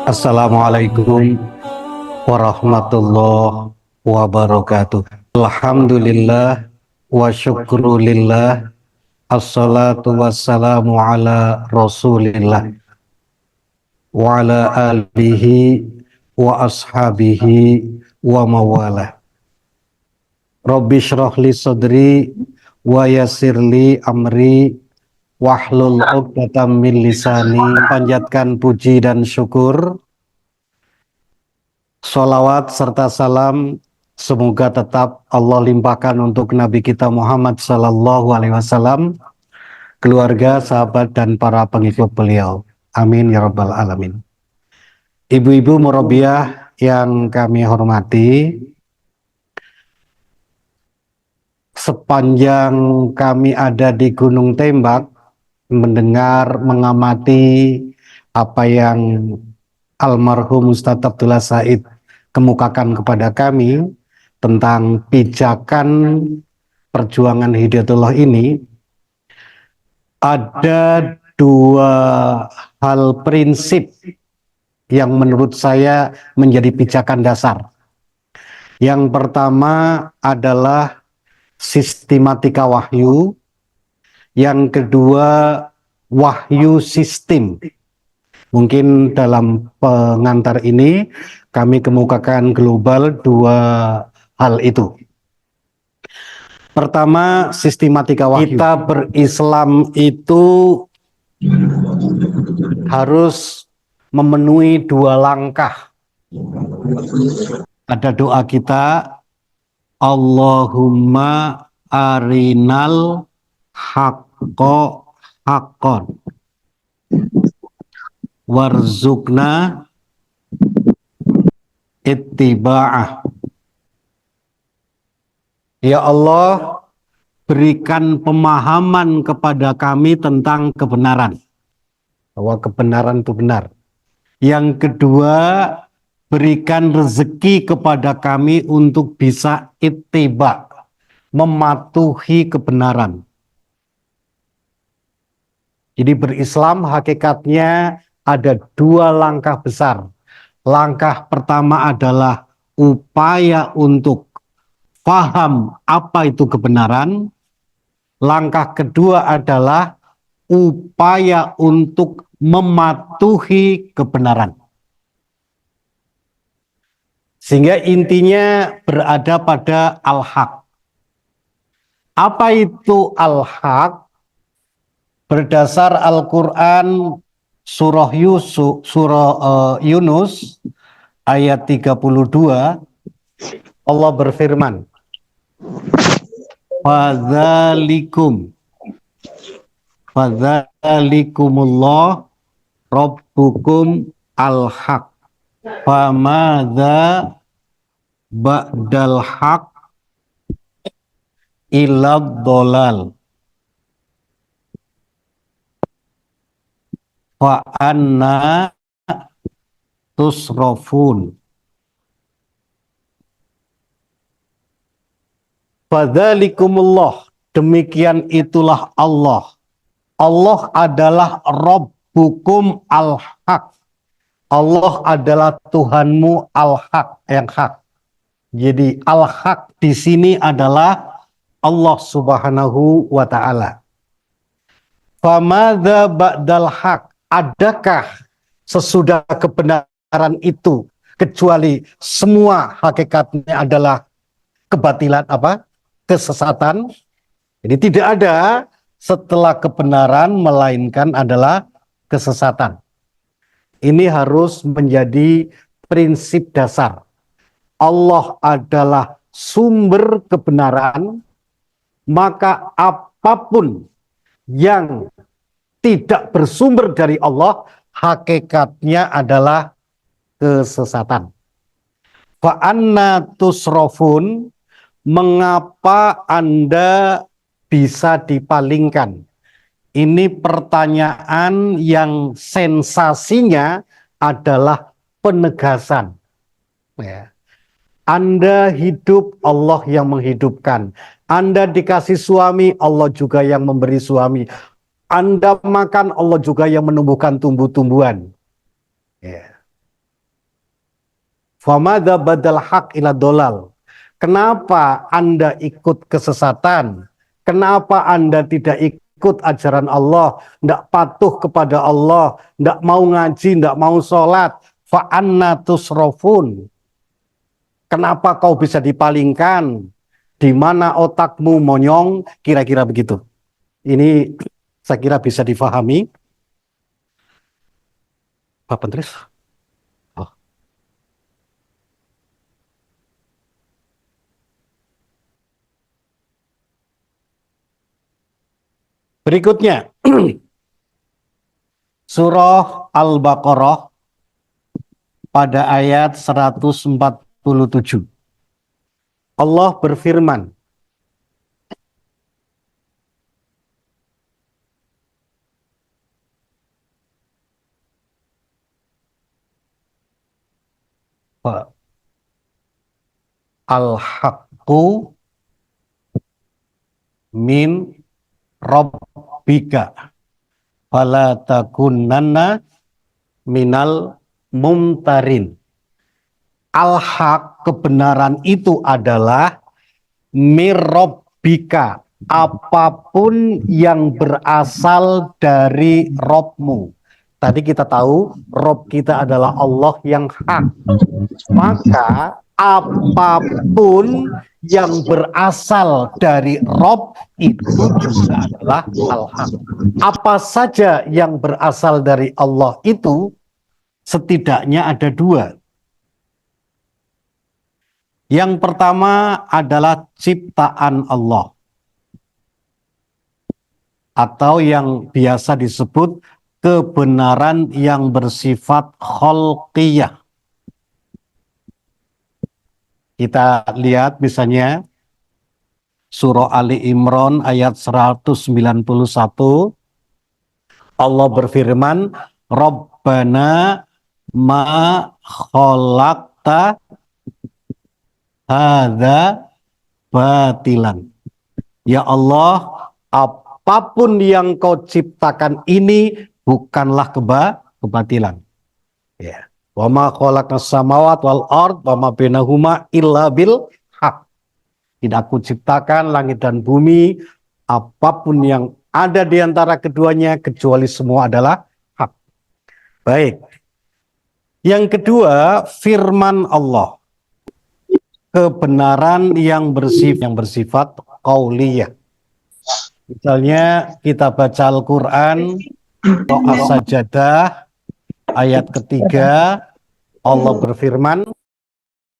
Assalamualaikum warahmatullahi wabarakatuh. Alhamdulillah wa syukrulillah. Assalatu wassalamu ala rasulillah wa ala alihi wa ashabihi wa mawala. Rabbi shrah li sadri wa yassirli amri wahlul 'uqdatam min lisani. Panjatkan puji dan syukur, sholawat serta salam semoga tetap Allah limpahkan untuk Nabi kita Muhammad Sallallahu Alaihi Wasallam, keluarga, sahabat, dan para pengikut beliau. Amin ya rabbal alamin. Ibu-ibu murabbiyah yang kami hormati, sepanjang kami ada di Gunung Tembak, mendengar, mengamati apa yang almarhum Ustadz Abdullah Said kemukakan kepada kami tentang pijakan perjuangan Hidayatullah ini, ada dua hal prinsip yang menurut saya menjadi pijakan dasar. Yang pertama adalah sistematika wahyu, yang kedua wahyu sistem. Mungkin dalam pengantar ini kami kemukakan global dua hal itu. Pertama, sistematika wahyu. Kita berislam itu harus memenuhi dua langkah. Ada doa kita, Allahumma arinal haqqo haqqon warzukna ittiba'ah. Ya Allah, berikan pemahaman kepada kami tentang kebenaran, bahwa kebenaran itu benar. Yang kedua, berikan rezeki kepada kami untuk bisa ittiba, mematuhi kebenaran. Jadi berislam hakikatnya ada dua langkah besar. Langkah pertama adalah upaya untuk paham apa itu kebenaran. Langkah kedua adalah upaya untuk mematuhi kebenaran. Sehingga intinya berada pada al-haq. Apa itu al-haq? Berdasar Al-Quran surah Yunus ayat 32, Allah berfirman, Fadzalikumullah Rabbukum al-haq. Famadza ba'dal haq illa dhalal. Wa anna tusrafun. Fadzalikumullah, demikian itulah Allah. Allah adalah Rabbukum al-haq. Allah adalah Tuhanmu al-haq, yang hak. Jadi al-haq di sini adalah Allah Subhanahu wa taala. Famadza ba'dal haq, adakah sesudah kebenaran itu kecuali semua hakikatnya adalah kebatilan, kesesatan. Jadi tidak ada setelah kebenaran melainkan adalah kesesatan. Ini harus menjadi prinsip dasar. Allah adalah sumber kebenaran, maka apapun yang tidak bersumber dari Allah, hakikatnya adalah kesesatan. Fa anna tusrafun, mengapa Anda bisa dipalingkan? Ini pertanyaan yang sensasinya adalah penegasan. Ya. Anda hidup, Allah yang menghidupkan. Anda dikasih suami, Allah juga yang memberi suami. Anda makan, Allah juga yang menumbuhkan tumbuh-tumbuhan. Ya. Famadza badal haq ila dolal. Kenapa Anda ikut kesesatan? Kenapa Anda tidak ikut ajaran Allah, tidak patuh kepada Allah, tidak mau ngaji, tidak mau sholat? Fa'anna tusrofun. Kenapa kau bisa dipalingkan? Di mana otakmu monyong? Kira-kira begitu. Ini saya kira bisa difahami. Pak Pentris? Oh. Berikutnya, Surah Al-Baqarah pada ayat 147. Allah berfirman, Al-haqqu min rabbika fala takunanna minal mumtarin. Al-haq, kebenaran itu adalah mirrobbika, apapun yang berasal dari Robmu. Tadi kita tahu Rob kita adalah Allah yang hak. Maka apapun yang berasal dari Rob itu juga adalah al-haq. Apa saja yang berasal dari Allah itu setidaknya ada dua. Yang pertama adalah ciptaan Allah, atau yang biasa disebut kebenaran yang bersifat kholqiyah. Kita lihat misalnya surah Ali Imran ayat 191. Allah berfirman, Rabbana ma khalaqta hadza batilan. Ya Allah, apapun yang kau ciptakan ini bukanlah kebatilan. Ya. Wa ma khalaqnas samawati wal ard wa ma bainahuma illa bil haq. Tidak aku ciptakan langit dan bumi, apapun yang ada di antara keduanya kecuali semua adalah hak. Baik. Yang kedua, firman Allah. Kebenaran yang bersifat qauliyah. Misalnya kita baca Al-Qur'an, surah As-Sajdah ayat ketiga, Allah berfirman,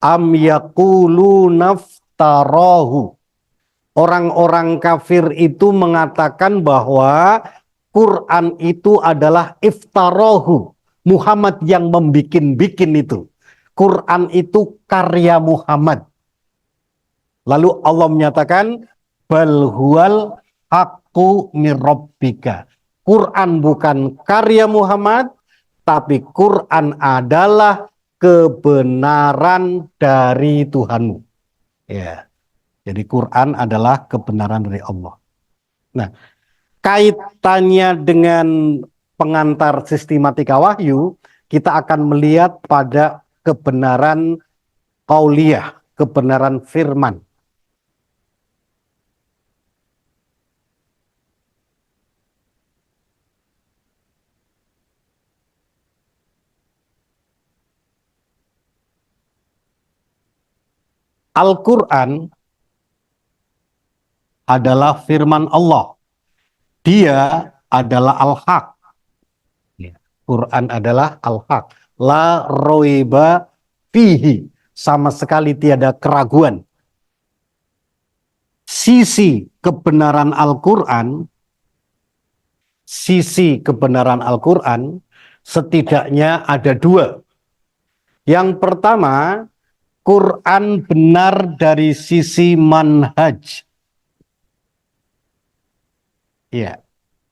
am yaqulu naftarahu. Orang-orang kafir itu mengatakan bahwa Quran itu adalah iftarahu. Muhammad yang membikin-bikin itu. Quran itu karya Muhammad. Lalu Allah menyatakan, bal huwal haqqu mir rabbika. Quran bukan karya Muhammad, tapi Quran adalah kebenaran dari Tuhanmu. Ya. Jadi Quran adalah kebenaran dari Allah. Nah, kaitannya dengan pengantar sistematika wahyu, kita akan melihat pada kebenaran qauliyah, kebenaran firman. Al-Quran adalah firman Allah. Dia adalah al-haq. Quran adalah al-haq. La roiba fihi. Sama sekali tiada keraguan. Sisi kebenaran Al-Quran, setidaknya ada dua. Yang pertama, Quran benar dari sisi manhaj. Ya,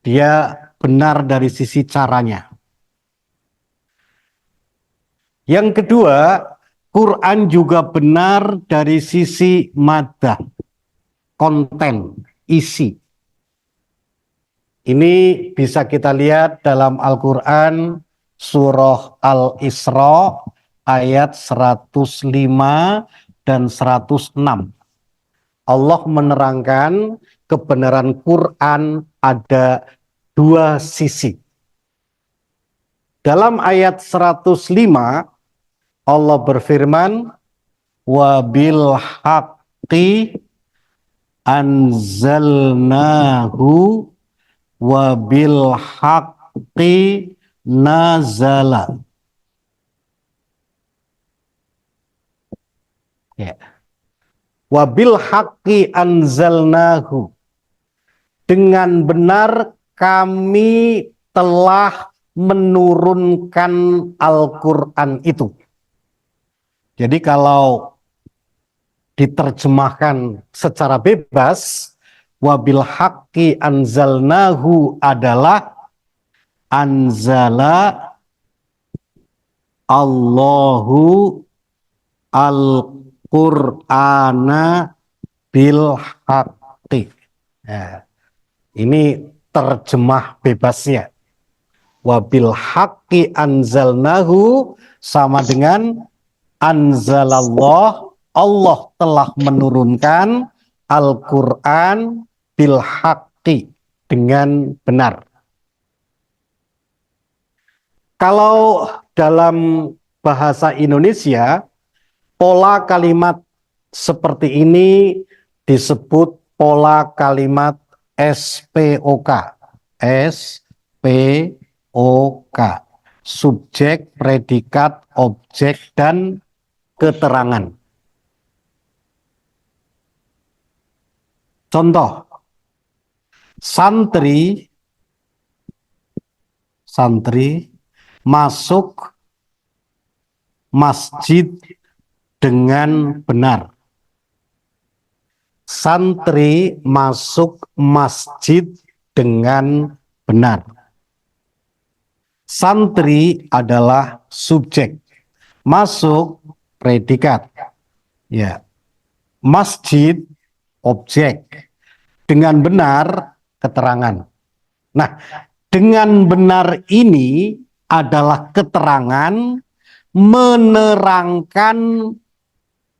dia benar dari sisi caranya. Yang kedua, Quran juga benar dari sisi madah, konten, isi. Ini bisa kita lihat dalam Al-Quran surah Al-Isra ayat 105 dan 106. Allah menerangkan kebenaran Quran ada dua sisi. Dalam ayat 105 Allah berfirman, wa bil haqqi anzalnahu wa bil haqqi nazala. Ya. Wa bil haqqi anzalnahu. Dengan benar kami telah menurunkan Al-Quran itu. Jadi kalau diterjemahkan secara bebas, wabil haqqi anzalnahu adalah anzala Allahu al-Qur'ana bil haqqi. Nah, ini terjemah bebasnya. Wabil haqqi anzalnahu sama dengan anzalallah, Allah telah menurunkan Al-Quran bil haqqi, dengan benar. Kalau dalam bahasa Indonesia, pola kalimat seperti ini disebut pola kalimat SPOK. SPOK. Subjek, predikat, objek, dan keterangan. Contoh, santri masuk masjid dengan benar. Santri masuk masjid dengan benar. Santri adalah subjek, masuk predikat. Ya. Masjid objek, dengan benar keterangan. Nah, dengan benar ini adalah keterangan menerangkan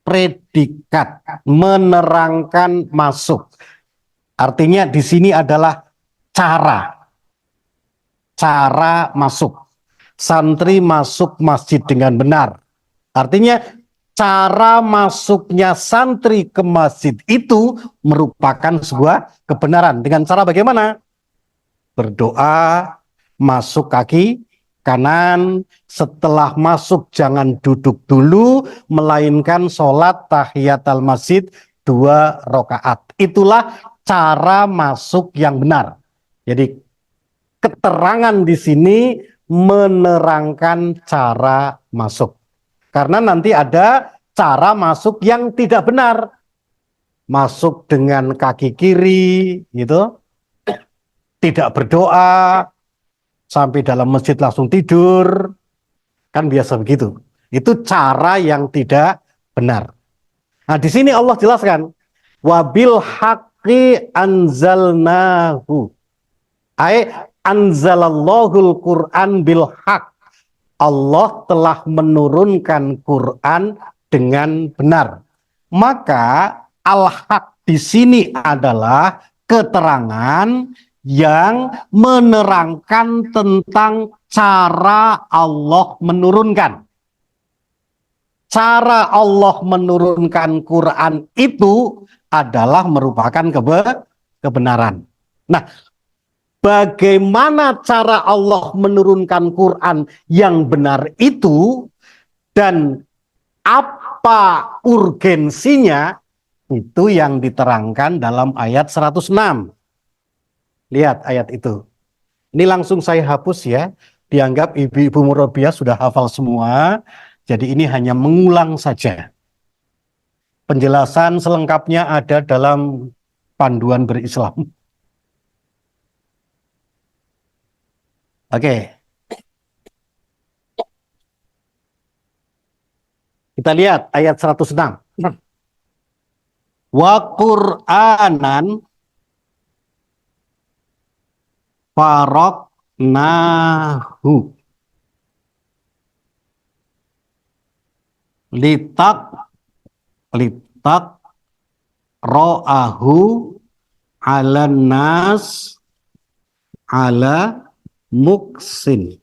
predikat, menerangkan masuk. Artinya di sini adalah cara masuk. Santri masuk masjid dengan benar. Artinya cara masuknya santri ke masjid itu merupakan sebuah kebenaran. Dengan cara bagaimana? Berdoa, masuk kaki kanan, setelah masuk jangan duduk dulu, melainkan sholat tahiyatul masjid 2 rakaat. Itulah cara masuk yang benar. Jadi keterangan di sini menerangkan cara masuk. Karena nanti ada cara masuk yang tidak benar. Masuk dengan kaki kiri, gitu. Tidak berdoa, sampai dalam masjid langsung tidur. Kan biasa begitu. Itu cara yang tidak benar. Nah, di sini Allah jelaskan, wabil haqqi anzalnahu. Anzalallahul Qur'an bil haq. Allah telah menurunkan Quran dengan benar. Maka al-haq di sini adalah keterangan yang menerangkan tentang cara Allah menurunkan. Cara Allah menurunkan Quran itu adalah merupakan kebenaran. Nah, bagaimana cara Allah menurunkan Quran yang benar itu dan apa urgensinya, itu yang diterangkan dalam ayat 106. Lihat ayat itu. Ini langsung saya hapus ya. Dianggap ibu-ibu murabiah sudah hafal semua. Jadi ini hanya mengulang saja. Penjelasan selengkapnya ada dalam panduan berislam. Oke. Kita lihat ayat 106. Wa Qur'anan faraqnahu. litak litak ro'ahu ala nas ala muksin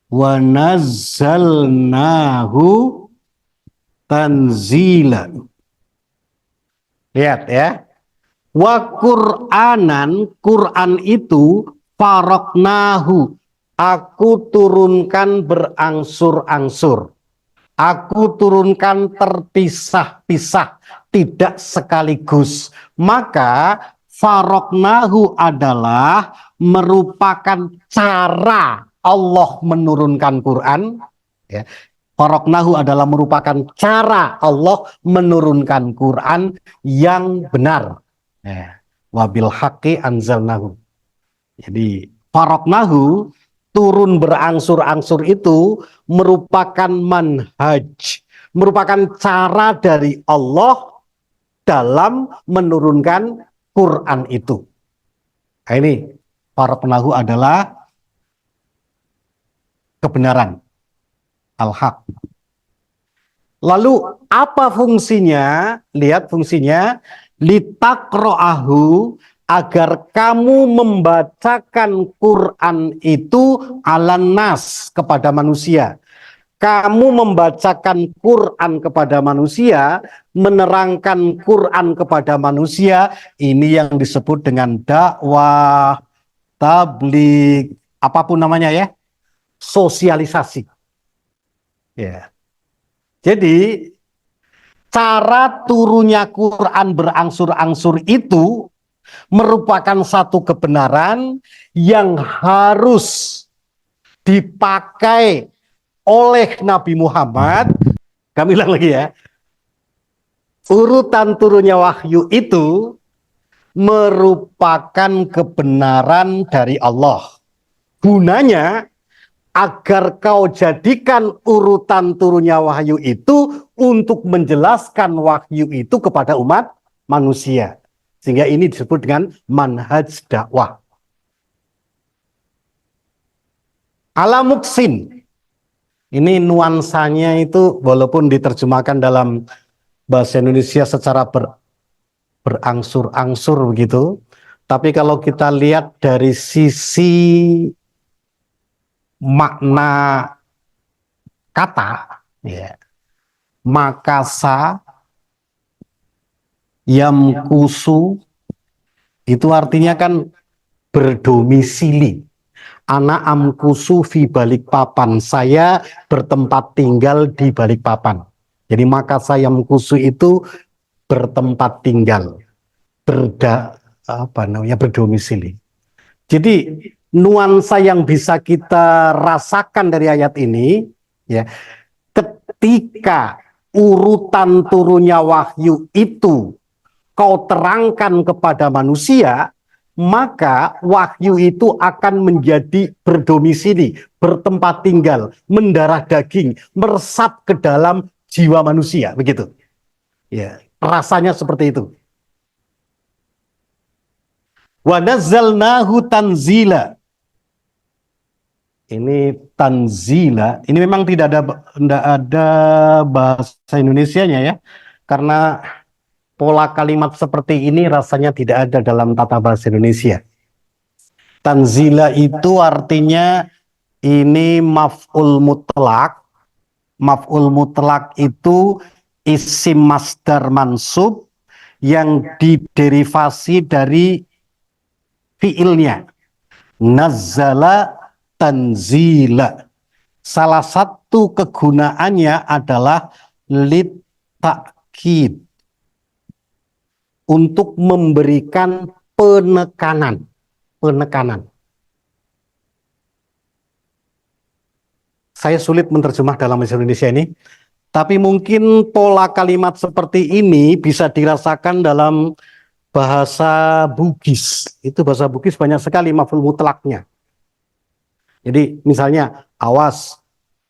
wa nazzalnahu tanzila. Lihat ya. Wa Qur'anan, Quran itu faroknahu, aku turunkan berangsur-angsur. Aku turunkan terpisah-pisah, tidak sekaligus. Maka faroknahu adalah merupakan cara Allah menurunkan Quran. Ya. Faroknahu adalah merupakan cara Allah menurunkan Quran yang benar. Wabil haqqi anzalnahu. Jadi faroknahu, turun berangsur-angsur itu merupakan manhaj, merupakan cara dari Allah dalam menurunkan Quran itu. Nah, ini faroknahu adalah kebenaran, al-haq. Lalu apa fungsinya? Lihat fungsinya, litakro'ahu, agar kamu membacakan Quran itu alan nas, kepada manusia. Kamu membacakan Quran kepada manusia, menerangkan Quran kepada manusia, ini yang disebut dengan dakwah, tabligh, apapun namanya ya, sosialisasi. Ya. Jadi cara turunnya Quran berangsur-angsur itu merupakan satu kebenaran yang harus dipakai oleh Nabi Muhammad. Kami ulang lagi ya. Urutan turunnya wahyu itu merupakan kebenaran dari Allah. Gunanya agar kau jadikan urutan turunnya wahyu itu untuk menjelaskan wahyu itu kepada umat manusia. Sehingga ini disebut dengan manhaj dakwah. Ala muksin. Ini nuansanya itu walaupun diterjemahkan dalam bahasa Indonesia secara berangsur-angsur begitu. Tapi kalau kita lihat dari sisi makna kata, ya, makasa, yamkusu, itu artinya kan berdomisili. Ana amkusu fi Balikpapan, saya bertempat tinggal di Balikpapan. Jadi makasa yamkusu itu bertempat tinggal, berdomisili. Jadi nuansa yang bisa kita rasakan dari ayat ini, ya, ketika urutan turunnya wahyu itu kau terangkan kepada manusia, maka wahyu itu akan menjadi berdomisili, bertempat tinggal, mendarah daging, meresap ke dalam jiwa manusia, begitu. Ya, rasanya seperti itu. Wa nazzalnahu tanzila. Ini tanzila, ini memang tidak ada bahasa Indonesianya ya, karena pola kalimat seperti ini rasanya tidak ada dalam tata bahasa Indonesia. Tanzila itu artinya ini maf'ul mutlak. Maf'ul mutlak itu isim masdar mansub yang diderivasi dari fiilnya. Nazzala tanzila. Salah satu kegunaannya adalah lit takkid, untuk memberikan penekanan. Saya sulit menerjemah dalam bahasa Indonesia ini, tapi mungkin pola kalimat seperti ini bisa dirasakan dalam bahasa Bugis. Itu bahasa Bugis banyak sekali maf'ul mutlaknya. Jadi misalnya awas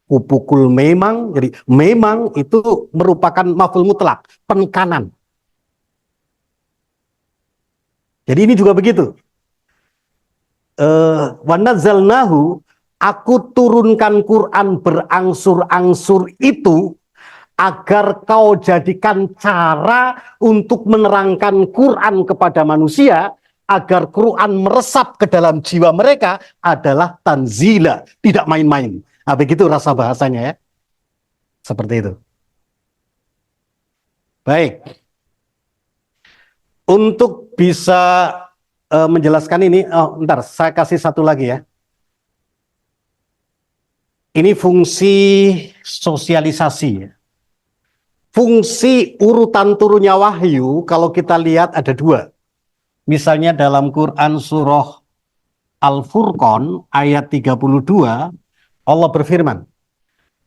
kupukul memang, jadi memang itu merupakan maf'ul mutlak, penekanan. Jadi ini juga begitu. Wa nazzalnahu, Aku turunkan Quran berangsur-angsur itu agar kau jadikan cara untuk menerangkan Quran kepada manusia, agar Quran meresap ke dalam jiwa mereka adalah tanzila, tidak main-main. Nah, begitu rasa bahasanya ya. Seperti itu. Baik. Untuk bisa menjelaskan ini, ntar saya kasih satu lagi ya. Ini fungsi sosialisasi ya. Fungsi urutan turunnya wahyu, kalau kita lihat ada dua. Misalnya dalam Quran surah Al-Furqan ayat 32, Allah berfirman,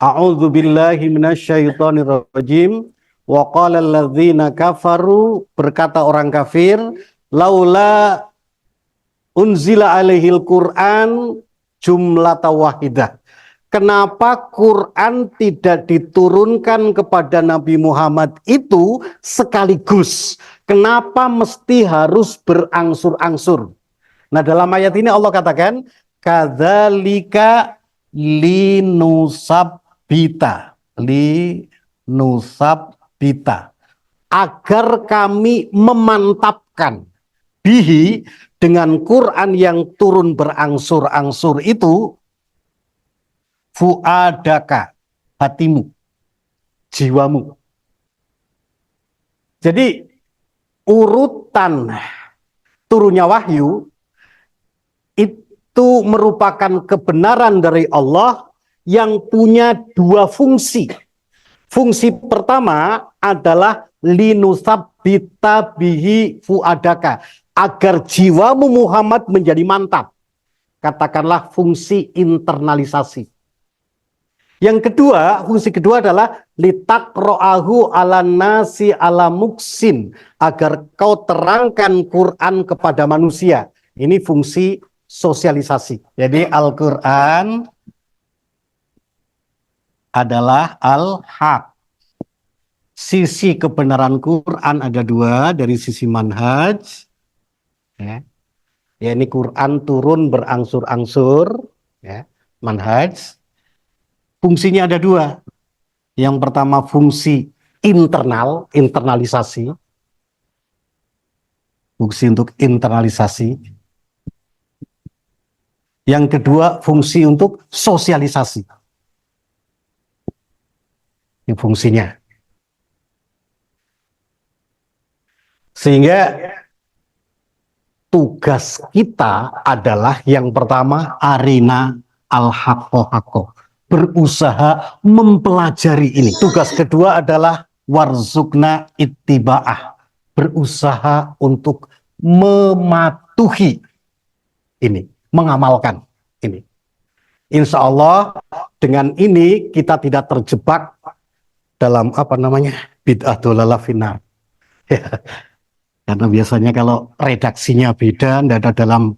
A'udzu billahi minasyaitonir rajim. Wa qala alladzina kafaru, berkata orang kafir, laula unzila alaihil Qur'an jumlatan wahidah. Kenapa Quran tidak diturunkan kepada Nabi Muhammad itu sekaligus? Kenapa mesti harus berangsur-angsur? Nah, dalam ayat ini Allah katakan, kadzalika linusabbita, linusabbita, agar kami memantapkan bihi, dengan Quran yang turun berangsur-angsur itu, fuadaka, hatimu, jiwamu. Jadi urutan turunnya wahyu itu merupakan kebenaran dari Allah yang punya dua fungsi. Fungsi pertama adalah linusabbita bihi fuadaka, agar jiwamu Muhammad menjadi mantap. Katakanlah fungsi internalisasi. Yang kedua, fungsi kedua adalah litaqra'ahu ala nasi ala muksin, agar kau terangkan Quran kepada manusia. Ini fungsi sosialisasi. Jadi Al-Quran adalah al-haq. Sisi kebenaran Quran ada dua, dari sisi manhaj. Ya, ini Quran turun berangsur-angsur. Ya, manhaj. Fungsinya ada dua. Yang pertama fungsi internal, internalisasi. Fungsi untuk internalisasi. Yang kedua fungsi untuk sosialisasi. Ini fungsinya. Sehingga tugas kita adalah yang pertama arina al-haqqo, berusaha mempelajari ini. Tugas kedua adalah warzukna ittiba'ah, berusaha untuk mematuhi ini, mengamalkan ini. Insya Allah dengan ini kita tidak terjebak dalam bid'ah dhalalah finnar. Ya. Karena biasanya kalau redaksinya beda, tidak ada dalam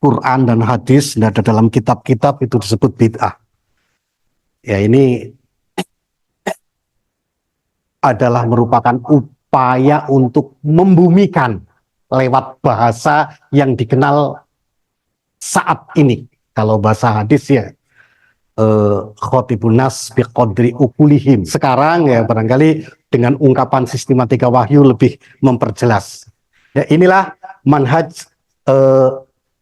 Quran dan hadis, tidak ada dalam kitab-kitab, itu disebut bid'ah. Ya, ini adalah merupakan upaya untuk membumikan lewat bahasa yang dikenal saat ini. Kalau bahasa hadis ya khotibun nas biqadri ukulihim. Sekarang ya barangkali dengan ungkapan sistematika wahyu lebih memperjelas. Ya, inilah manhaj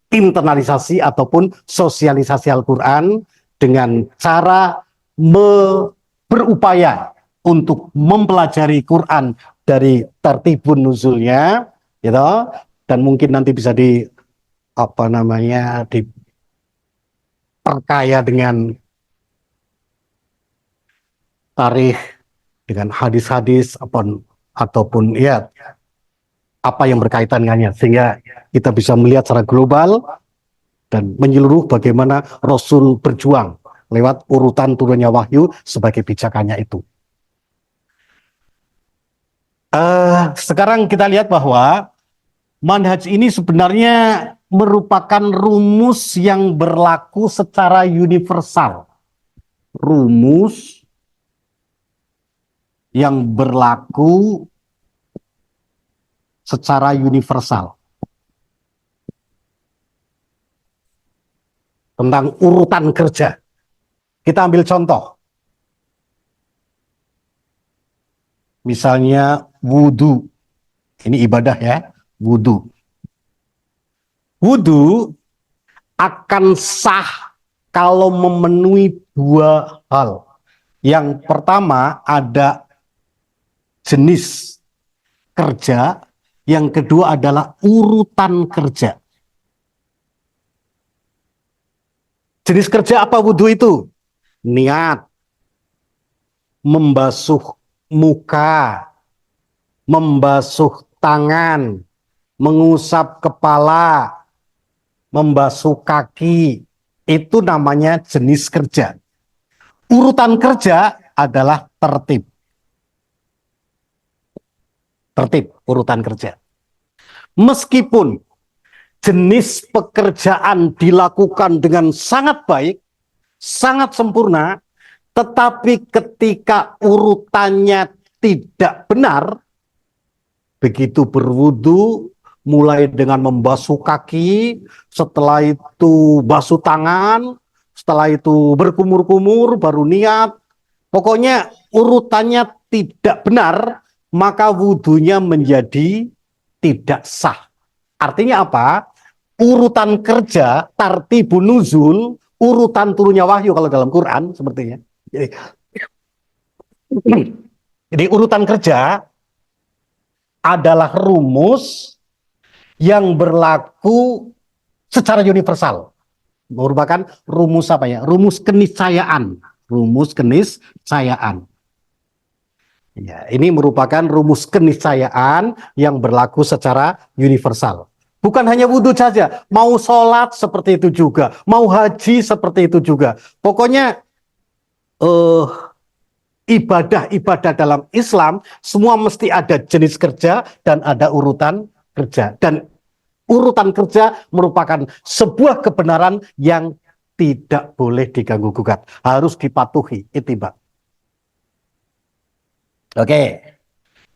internalisasi ataupun sosialisasi Al-Quran dengan cara berupaya untuk mempelajari Quran dari tertibun nuzulnya, gitu, dan mungkin nanti bisa diperkaya dengan tarikh, dengan hadis-hadis ataupun ya apa yang berkaitan dengannya, sehingga kita bisa melihat secara global dan menyeluruh bagaimana Rasul berjuang lewat urutan turunnya wahyu sebagai pijakannya itu. Sekarang kita lihat bahwa manhaj ini sebenarnya merupakan rumus yang berlaku secara universal. Rumus yang berlaku secara universal. tentang urutan kerja. Kita ambil contoh. Misalnya wudhu. Ini ibadah ya, wudhu. Wudhu akan sah kalau memenuhi dua hal. Yang pertama ada jenis kerja, yang kedua adalah urutan kerja. Jenis kerja apa wudhu itu? Niat, membasuh muka, membasuh tangan, mengusap kepala, membasuh kaki. Itu namanya jenis kerja. Urutan kerja adalah tertib. Tertib, urutan kerja. Meskipun jenis pekerjaan dilakukan dengan sangat baik, sangat sempurna, tetapi ketika urutannya tidak benar, begitu berwudu, mulai dengan membasuh kaki, setelah itu basuh tangan, setelah itu berkumur-kumur, baru niat. Pokoknya urutannya tidak benar, maka wudunya menjadi tidak sah. Artinya apa? Urutan kerja, tartibun nuzul, urutan turunnya wahyu kalau dalam Quran sepertinya. Jadi urutan kerja adalah rumus yang berlaku secara universal. Merupakan rumus apa ya? Rumus keniscayaan. Rumus keniscayaan. Ya, ini merupakan rumus keniscayaan yang berlaku secara universal. Bukan hanya wudhu saja, mau sholat seperti itu juga, mau haji seperti itu juga. Pokoknya ibadah-ibadah dalam Islam semua mesti ada jenis kerja dan ada urutan kerja. Dan urutan kerja merupakan sebuah kebenaran yang tidak boleh diganggu gugat, harus dipatuhi, ittiba. Oke,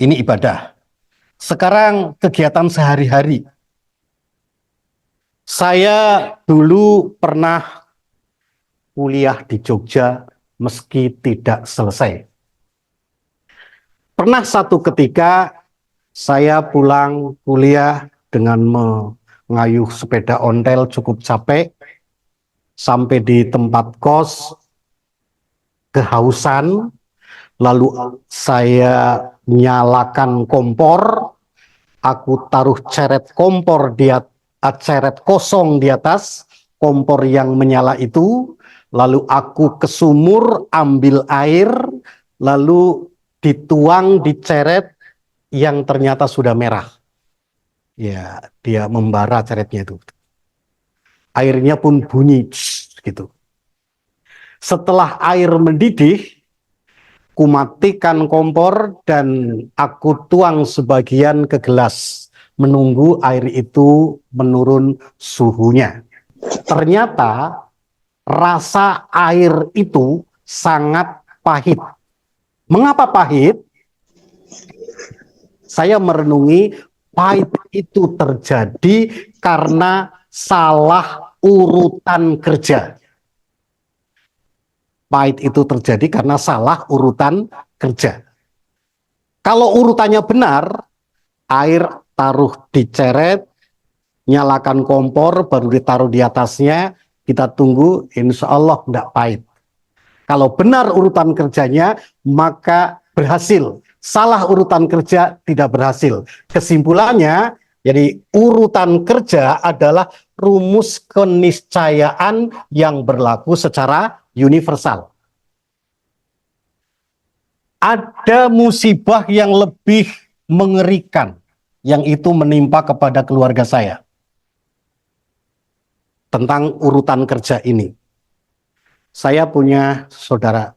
ini ibadah. Sekarang kegiatan sehari-hari. Saya dulu pernah kuliah di Jogja meski tidak selesai. Pernah satu ketika saya pulang kuliah dengan mengayuh sepeda ontel cukup capek, sampai di tempat kos, kehausan, lalu saya nyalakan kompor, aku taruh ceret kompor di atas, ceret kosong di atas kompor yang menyala itu, lalu aku ke sumur ambil air, lalu dituang di ceret yang ternyata sudah merah. Ya, dia membara ceretnya itu. Airnya pun bunyi gitu. Setelah air mendidih, kumatikan kompor dan aku tuang sebagian ke gelas, menunggu air itu menurun suhunya. Ternyata rasa air itu sangat pahit. Mengapa pahit? Saya merenungi, pahit itu terjadi karena salah urutan kerja. Pahit itu terjadi karena salah urutan kerja. Kalau urutannya benar, air taruh di ceret, nyalakan kompor, baru ditaruh di atasnya, kita tunggu, insya Allah tidak pahit. Kalau benar urutan kerjanya, maka berhasil. Salah urutan kerja tidak berhasil. Kesimpulannya, jadi urutan kerja adalah rumus keniscayaan yang berlaku secara universal. Ada musibah yang lebih mengerikan, yang itu menimpa kepada keluarga saya. Tentang urutan kerja ini. Saya punya saudara,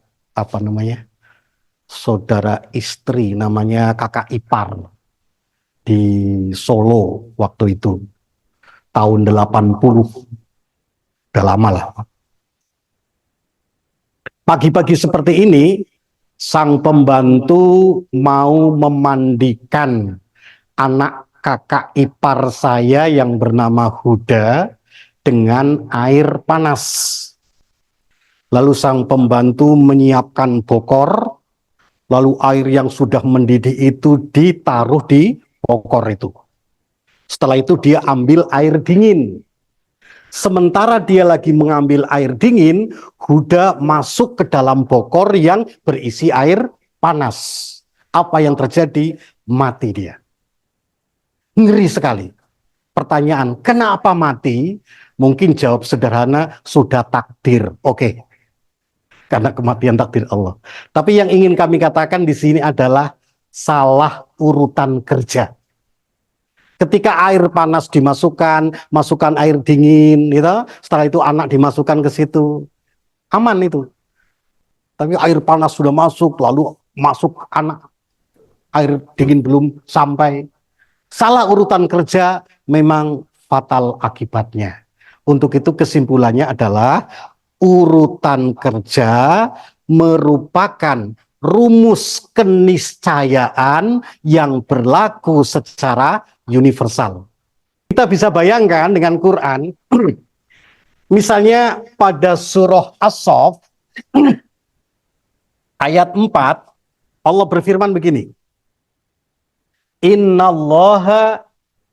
saudara istri, namanya kakak ipar di Solo waktu itu, tahun 80, udah lama lah. Pagi-pagi seperti ini, sang pembantu mau memandikan anak kakak ipar saya yang bernama Huda dengan air panas. Lalu sang pembantu menyiapkan bokor, lalu air yang sudah mendidih itu ditaruh di bokor itu. Setelah itu dia ambil air dingin. Sementara dia lagi mengambil air dingin, Huda masuk ke dalam bokor yang berisi air panas. Apa yang terjadi? Mati dia. Ngeri sekali. Pertanyaan, kenapa mati? Mungkin jawab sederhana, sudah takdir. Oke. Karena kematian takdir Allah. Tapi yang ingin kami katakan di sini adalah salah urutan kerja. Ketika air panas dimasukkan, masukkan air dingin, gitu. Setelah itu anak dimasukkan ke situ, aman itu. Tapi air panas sudah masuk, lalu masuk anak, air dingin belum sampai. Salah urutan kerja memang fatal akibatnya. Untuk itu kesimpulannya adalah urutan kerja merupakan rumus keniscayaan yang berlaku secara universal. Kita bisa bayangkan dengan Quran, misalnya pada surah As-Saff ayat 4, Allah berfirman begini, Innallaha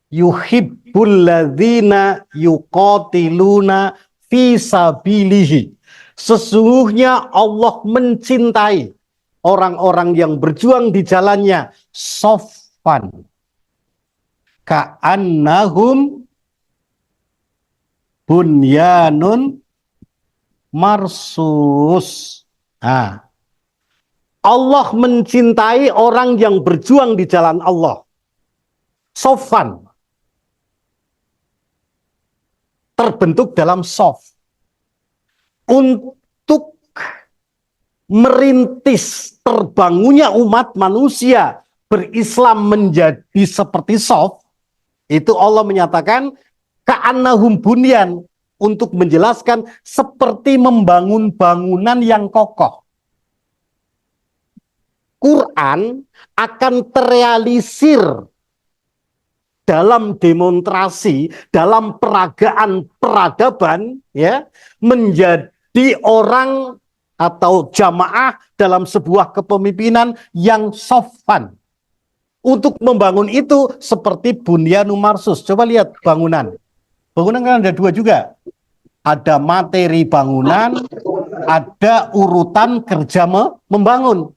yuhibbul ladzina yuqatiluna fi sabilihi. Sesungguhnya Allah mencintai orang-orang yang berjuang di jalannya soffan ka'annahum bunyanun marsus. Allah mencintai orang yang berjuang di jalan Allah. Soffan. Terbentuk dalam sof. Untuk merintis terbangunnya umat manusia berislam menjadi seperti sof, itu Allah menyatakan ka'annahum bunyan, untuk menjelaskan seperti membangun bangunan yang kokoh. Quran akan terrealisir dalam demonstrasi, dalam peragaan peradaban, ya, menjadi orang atau jamaah dalam sebuah kepemimpinan yang soffan. Untuk membangun itu seperti bunyanu marsus. Coba lihat bangunan. Bangunan kan ada dua juga. Ada materi bangunan, ada urutan kerja membangun.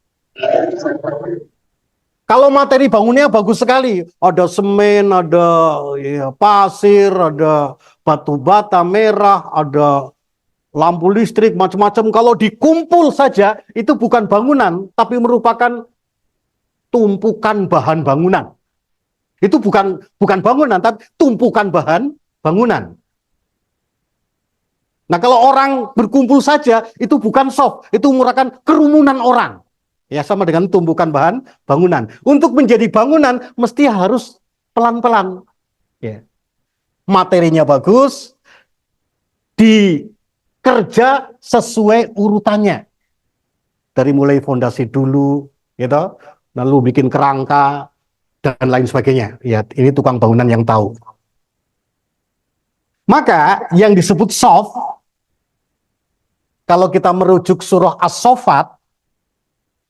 Kalau materi bangunnya bagus sekali, ada semen, ada pasir, ada batu bata merah, ada lampu listrik, macam-macam. Kalau dikumpul saja, itu bukan bangunan, tapi merupakan tumpukan bahan bangunan. Itu bukan bangunan, tapi tumpukan bahan bangunan. Nah, kalau orang berkumpul saja, itu bukan soft, itu merupakan kerumunan orang. Ya, sama dengan tumpukan bahan bangunan. Untuk menjadi bangunan, mesti harus pelan-pelan. Ya. Materinya bagus, dikerja sesuai urutannya. Dari mulai fondasi dulu, gitu, lalu bikin kerangka, dan lain sebagainya. Ya, ini tukang bangunan yang tahu. Maka, yang disebut soft, kalau kita merujuk surah As-Saffat,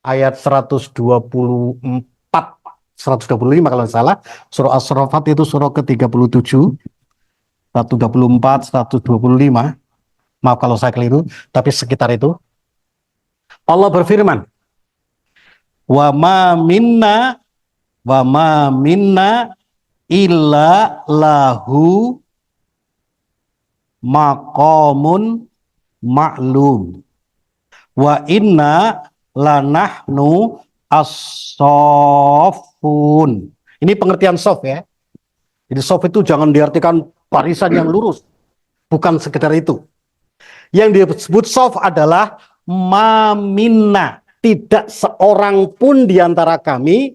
ayat 124, 125 kalau tidak salah, surah As-Saffat itu surah ke-37, 124, 125, maaf kalau saya keliru, tapi sekitar itu. Allah berfirman, wa ma minna illa lahu maqamun ma'lum wa inna lanahnu as-soffun. Ini pengertian soft ya. Jadi soft itu jangan diartikan barisan yang lurus. Bukan sekedar itu. Yang disebut soft adalah maminna. Tidak seorang pun di antara kami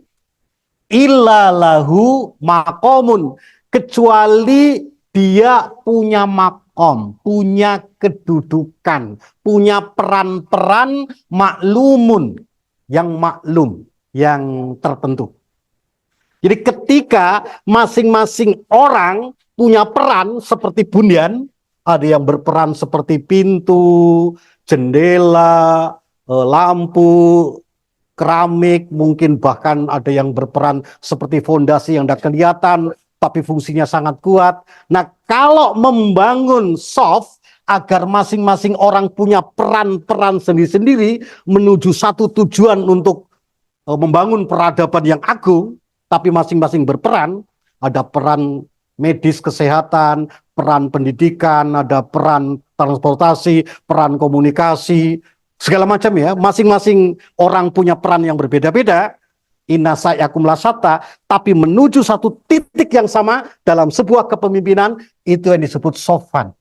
illa lahu maqamun, kecuali dia punya makom, punya kedudukan, punya peran-peran maklumun, yang maklum, yang tertentu. Jadi ketika masing-masing orang punya peran seperti bunyan, ada yang berperan seperti pintu, jendela, lampu, keramik, mungkin bahkan ada yang berperan seperti fondasi yang tidak kelihatan, tapi fungsinya sangat kuat. Nah, kalau membangun soft agar masing-masing orang punya peran-peran sendiri-sendiri menuju satu tujuan untuk membangun peradaban yang agung, tapi masing-masing berperan, ada peran medis kesehatan, peran pendidikan, ada peran transportasi, peran komunikasi, segala macam ya, masing-masing orang punya peran yang berbeda-beda, inna sa'yakum lasatta, tapi menuju satu titik yang sama dalam sebuah kepemimpinan, itu yang disebut sofan.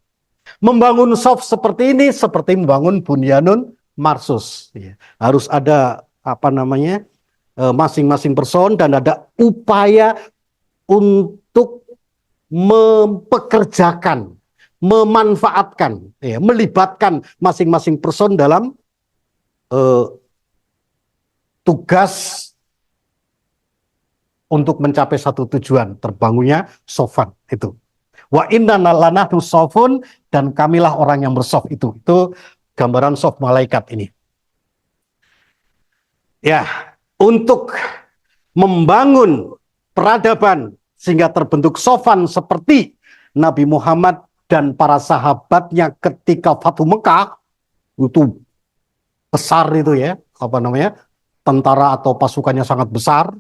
Membangun soft seperti ini, seperti membangun bunyanun marsus. Harus ada masing-masing person dan ada upaya untuk mempekerjakan, memanfaatkan, melibatkan masing-masing person dalam tugas untuk mencapai satu tujuan, terbangunnya sofan itu. Wa inna lanahnu sofun, dan kamilah orang yang bersof itu. Itu gambaran sof malaikat ini. Ya, untuk membangun peradaban sehingga terbentuk sofan seperti Nabi Muhammad dan para sahabatnya ketika Fathu Mekah, itu besar itu ya, tentara atau pasukannya sangat besar.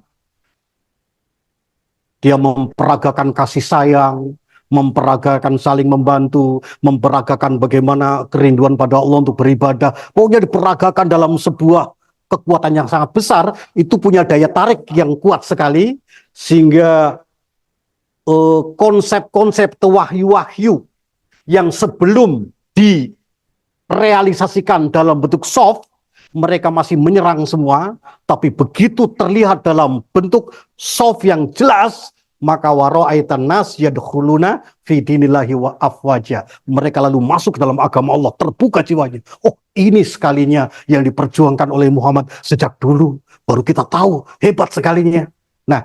Dia memperagakan kasih sayang, memperagakan saling membantu, memperagakan bagaimana kerinduan pada Allah untuk beribadah. Pokoknya diperagakan dalam sebuah kekuatan yang sangat besar, itu punya daya tarik yang kuat sekali, sehingga konsep-konsep wahyu-wahyu yang sebelum direalisasikan dalam bentuk soft, mereka masih menyerang semua, tapi begitu terlihat dalam bentuk soft yang jelas, maka wara'aitan nas yadkhuluna fi dinillahi wa afwaja. Mereka lalu masuk ke dalam agama Allah, terbuka jiwanya. Oh, ini sekalinya yang diperjuangkan oleh Muhammad sejak dulu, baru kita tahu hebat sekalinya. Nah,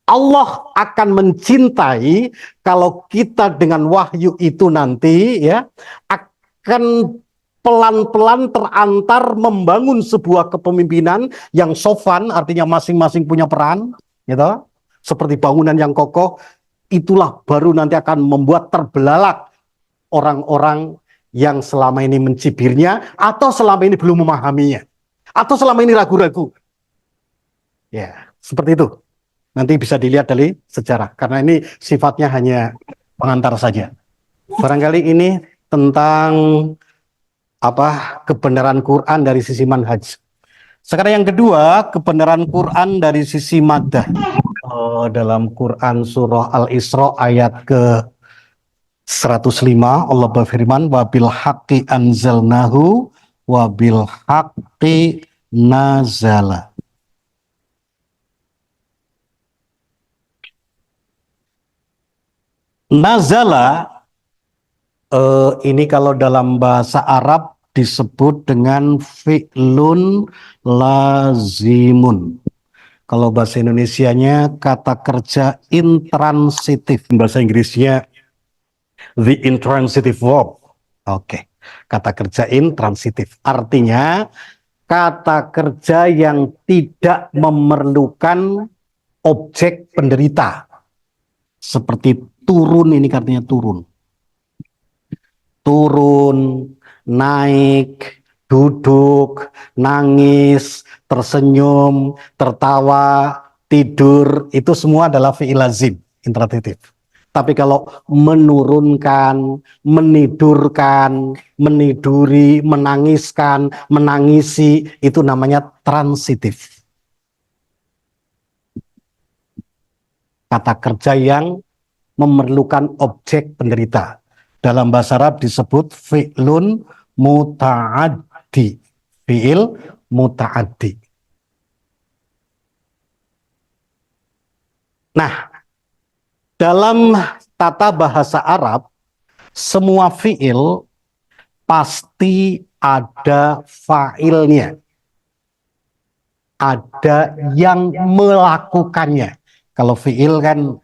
Allah akan mencintai kalau kita dengan wahyu itu nanti ya akan pelan-pelan terantar membangun sebuah kepemimpinan yang sofan, artinya masing-masing punya peran, gitu. Seperti bangunan yang kokoh, itulah baru nanti akan membuat terbelalak orang-orang yang selama ini mencibirnya, atau selama ini belum memahaminya, atau selama ini ragu-ragu. Ya, seperti itu. Nanti bisa dilihat dari sejarah, karena ini sifatnya hanya pengantar saja. Barangkali ini tentang kebenaran Quran dari sisi manhaj. Sekarang yang kedua, kebenaran Quran dari sisi maddah. Dalam Quran surah Al-Isra ayat ke 105, Allah berfirman, wabil haqqi anzalnahu wabil haqqi nazala. Nazala ini kalau dalam bahasa Arab disebut dengan fi'lun lazimun. Kalau bahasa Indonesianya kata kerja intransitif. Bahasa Inggrisnya the intransitive verb. Oke. Kata kerja intransitif. Artinya kata kerja yang tidak memerlukan objek penderita. Seperti turun, ini artinya turun. Turun, naik, duduk, nangis, tersenyum, tertawa, tidur, itu semua adalah fi'il lazim, intransitif. Tapi kalau menurunkan, menidurkan, meniduri, menangiskan, menangisi, itu namanya transitif. Kata kerja yang memerlukan objek penderita. Dalam bahasa Arab disebut fi'lun muta'addi. Fi'il muta'addi. Nah, dalam tata bahasa Arab, semua fi'il pasti ada fa'ilnya. Ada yang melakukannya. Kalau fi'il kan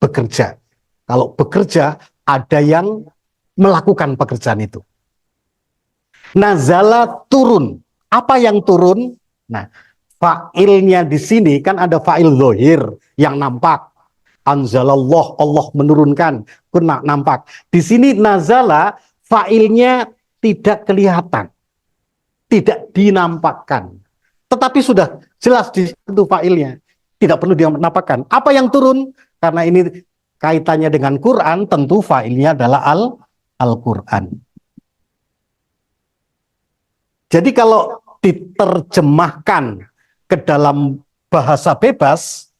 bekerja. Kalau bekerja, ada yang melakukan pekerjaan itu. Nazala turun. Apa yang turun? Nah, fa'ilnya di sini kan ada fa'il zahir yang nampak. Anzalallah, Allah menurunkan, kena nampak. Di sini nazala fa'ilnya tidak kelihatan, tidak dinampakkan. Tetapi sudah jelas di situ fa'ilnya, tidak perlu dinampakkan. Apa yang turun? Karena ini kaitannya dengan Quran, tentu fa'ilnya adalah Al-Quran. Jadi kalau diterjemahkan ke dalam bahasa bebas,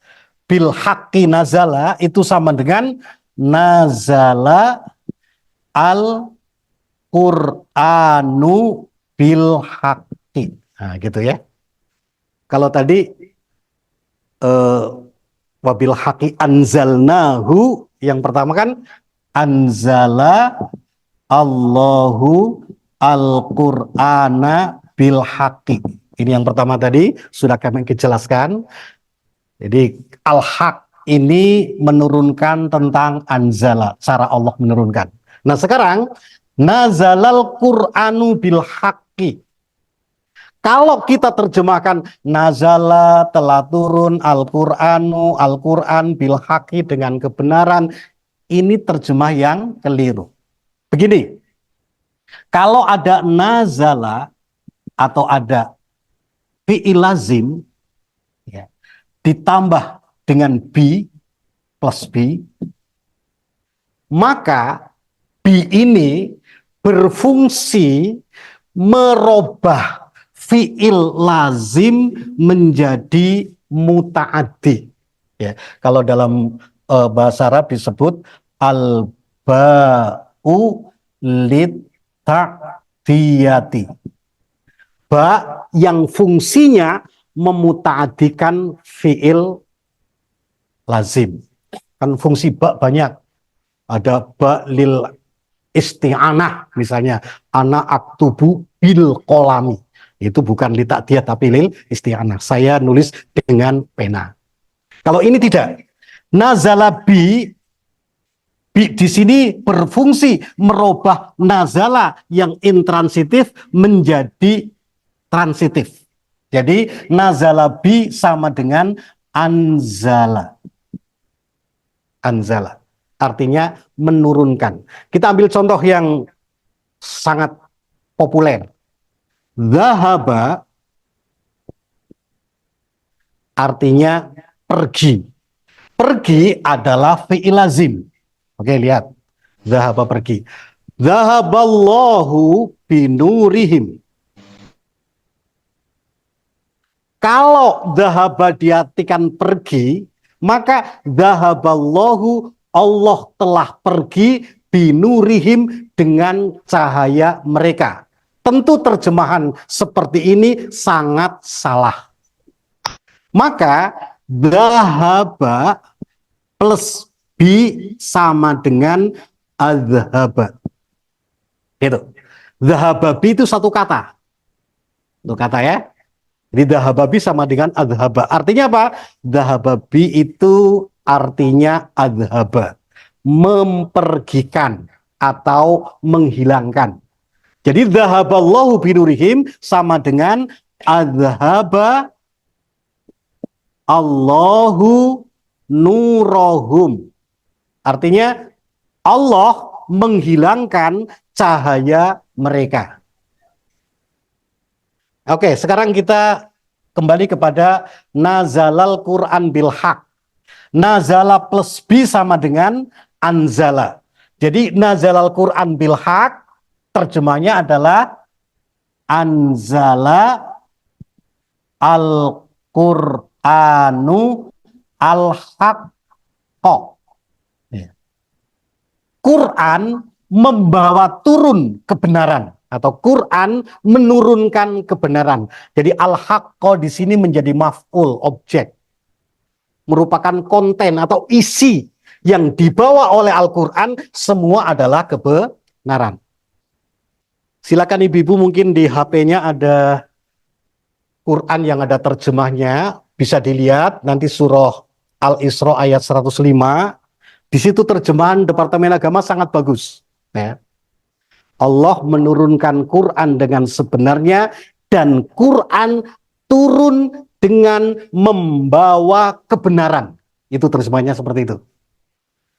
bil haqqi nazala itu sama dengan nazala al Qur'anu bil haqqi. Nah, gitu ya. Kalau tadi wabil haqqi anzalnahu, yang pertama kan anzala Allahu al-Qur'ana bil haqqi. Ini yang pertama tadi sudah kami jelaskan. Jadi al-haq ini menurunkan tentang anzala, cara Allah menurunkan. Nah sekarang nazalal Qur'anu bil haqqi. Kalau kita terjemahkan nazala telah turun al-Qur'anu, Al-Qur'an bil haqqi dengan kebenaran, ini terjemah yang keliru. Begini, kalau ada nazala atau ada fi'il lazim ya, ditambah dengan bi plus bi, maka bi ini berfungsi merubah fi'il lazim menjadi muta'addi. Ya, kalau dalam bahasa Arab disebut al-ba'u lit ta'diyati. Ba yang fungsinya memutaadikan fi'il lazim. Kan fungsi ba banyak. Ada ba lil isti'anah misalnya. Ana aktubu bil kolami. Itu bukan li ta'diyah tapi lil isti'anah. Saya nulis dengan pena. Kalau ini tidak. Nazala bi di sini berfungsi merubah nazala yang intransitif menjadi transitif. Jadi nazala bi sama dengan anzala. Anzala. Artinya menurunkan. Kita ambil contoh yang sangat populer. Zahaba artinya pergi. Pergi adalah fi'il lazim. Oke, lihat. Zahaba pergi. Zahaballahu binurihim. Kalau zahaba diartikan pergi, maka zahaballahu, Allah telah pergi binurihim dengan cahaya mereka. Tentu terjemahan seperti ini sangat salah. Maka zahaba plus bi sama dengan azhaba. Gitu. Zahaba bi itu satu kata. Itu kata ya. Jadi zahababi sama dengan adhaba. Artinya apa? Zahababi itu artinya adhaba. Mempergikan atau menghilangkan. Jadi zahaballahu binurihim sama dengan adhaba Allahu nurahum. Artinya Allah menghilangkan cahaya mereka. Oke, sekarang kita kembali kepada nazalal Quran bil haq. Nazala plus bi sama dengan anzala. Jadi nazalal Quran bil haq terjemahnya adalah anzala al-Quranu al-haqqo. Quran membawa turun kebenaran. Atau Quran menurunkan kebenaran. Jadi al-haqqo di sini menjadi maf'ul, objek. Merupakan konten atau isi yang dibawa oleh Al-Quran, semua adalah kebenaran. Silakan ibu-ibu, mungkin di HP-nya ada Quran yang ada terjemahnya, bisa dilihat nanti surah Al-Isra ayat 105. Di situ terjemahan Departemen Agama sangat bagus. Ya. Allah menurunkan Quran dengan sebenarnya, dan Quran turun dengan membawa kebenaran. Itu terjemahnya seperti itu.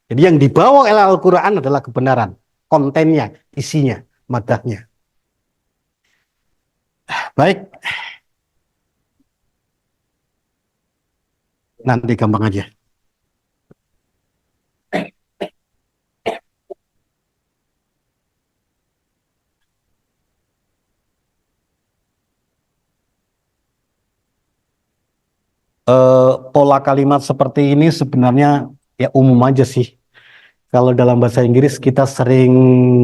Jadi yang dibawa oleh Al-Quran adalah kebenaran, kontennya, isinya, madahnya. Baik, nanti gampang aja. Pola kalimat seperti ini sebenarnya ya umum aja sih. Kalau dalam bahasa Inggris kita sering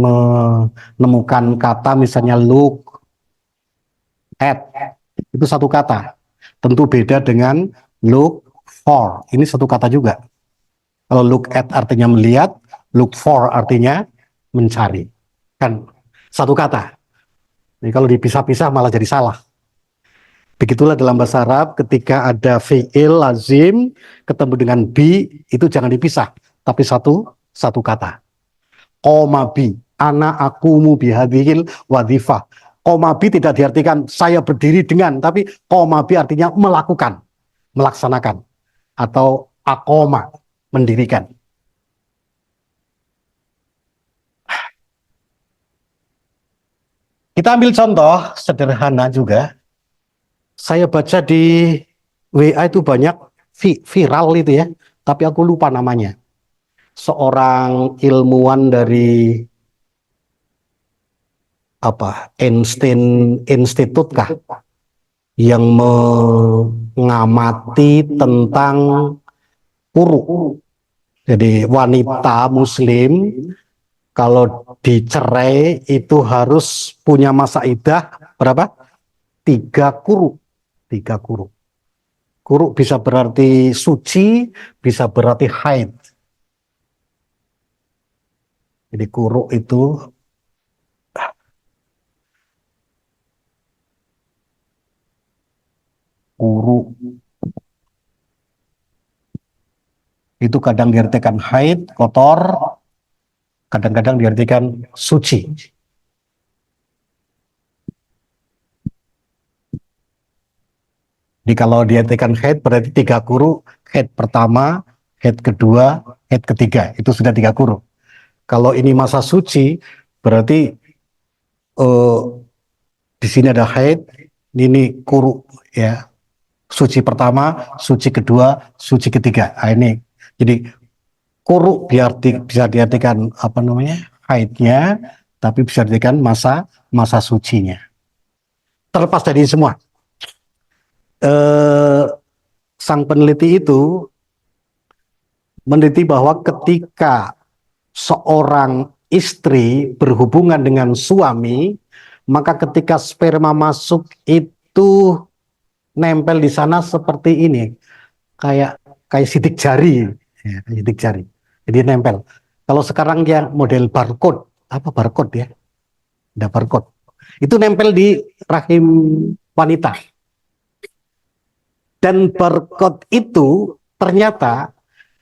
menemukan kata misalnya look at, itu satu kata. Tentu beda dengan look for, ini satu kata juga. Kalau look at artinya melihat, look for artinya mencari. Kan satu kata. Jadi kalau dipisah-pisah malah jadi salah. Begitulah dalam bahasa Arab ketika ada fi'il lazim ketemu dengan bi, itu jangan dipisah, tapi satu kata. Qoma bi, ana akumu bihadhil wadhifah. Qoma bi tidak diartikan saya berdiri dengan, tapi qoma bi artinya melakukan, melaksanakan, atau aqoma, mendirikan. Kita ambil contoh sederhana juga. Saya baca di WA itu banyak viral itu ya, tapi aku lupa namanya. Seorang ilmuwan dari apa, Einstein Institute kah, yang mengamati tentang kuru. Jadi wanita muslim kalau dicerai itu harus punya masa iddah berapa? 3 kuru. 3 kuru. Kuru bisa berarti suci, bisa berarti haid. Jadi kuru itu kuru itu kadang diartikan haid, kotor, kadang-kadang diartikan suci. Jadi kalau diartikan haid berarti 3 kuru, haid pertama, haid kedua, haid ketiga, itu sudah 3 kuru. Kalau ini masa suci berarti di sini ada haid, ini kuru ya, suci pertama, suci kedua, suci ketiga. Nah, ini jadi kuru bisa diartikan apa namanya, haidnya, tapi bisa diartikan masa sucinya. Terlepas dari semua, sang peneliti itu meneliti bahwa ketika seorang istri berhubungan dengan suami, maka ketika sperma masuk itu nempel di sana seperti ini, kayak sidik jari, ya, sidik jari. Jadi nempel. Kalau sekarang yang model barcode, apa barcode ya? Ada barcode. Itu nempel di rahim wanita. Dan barcode itu ternyata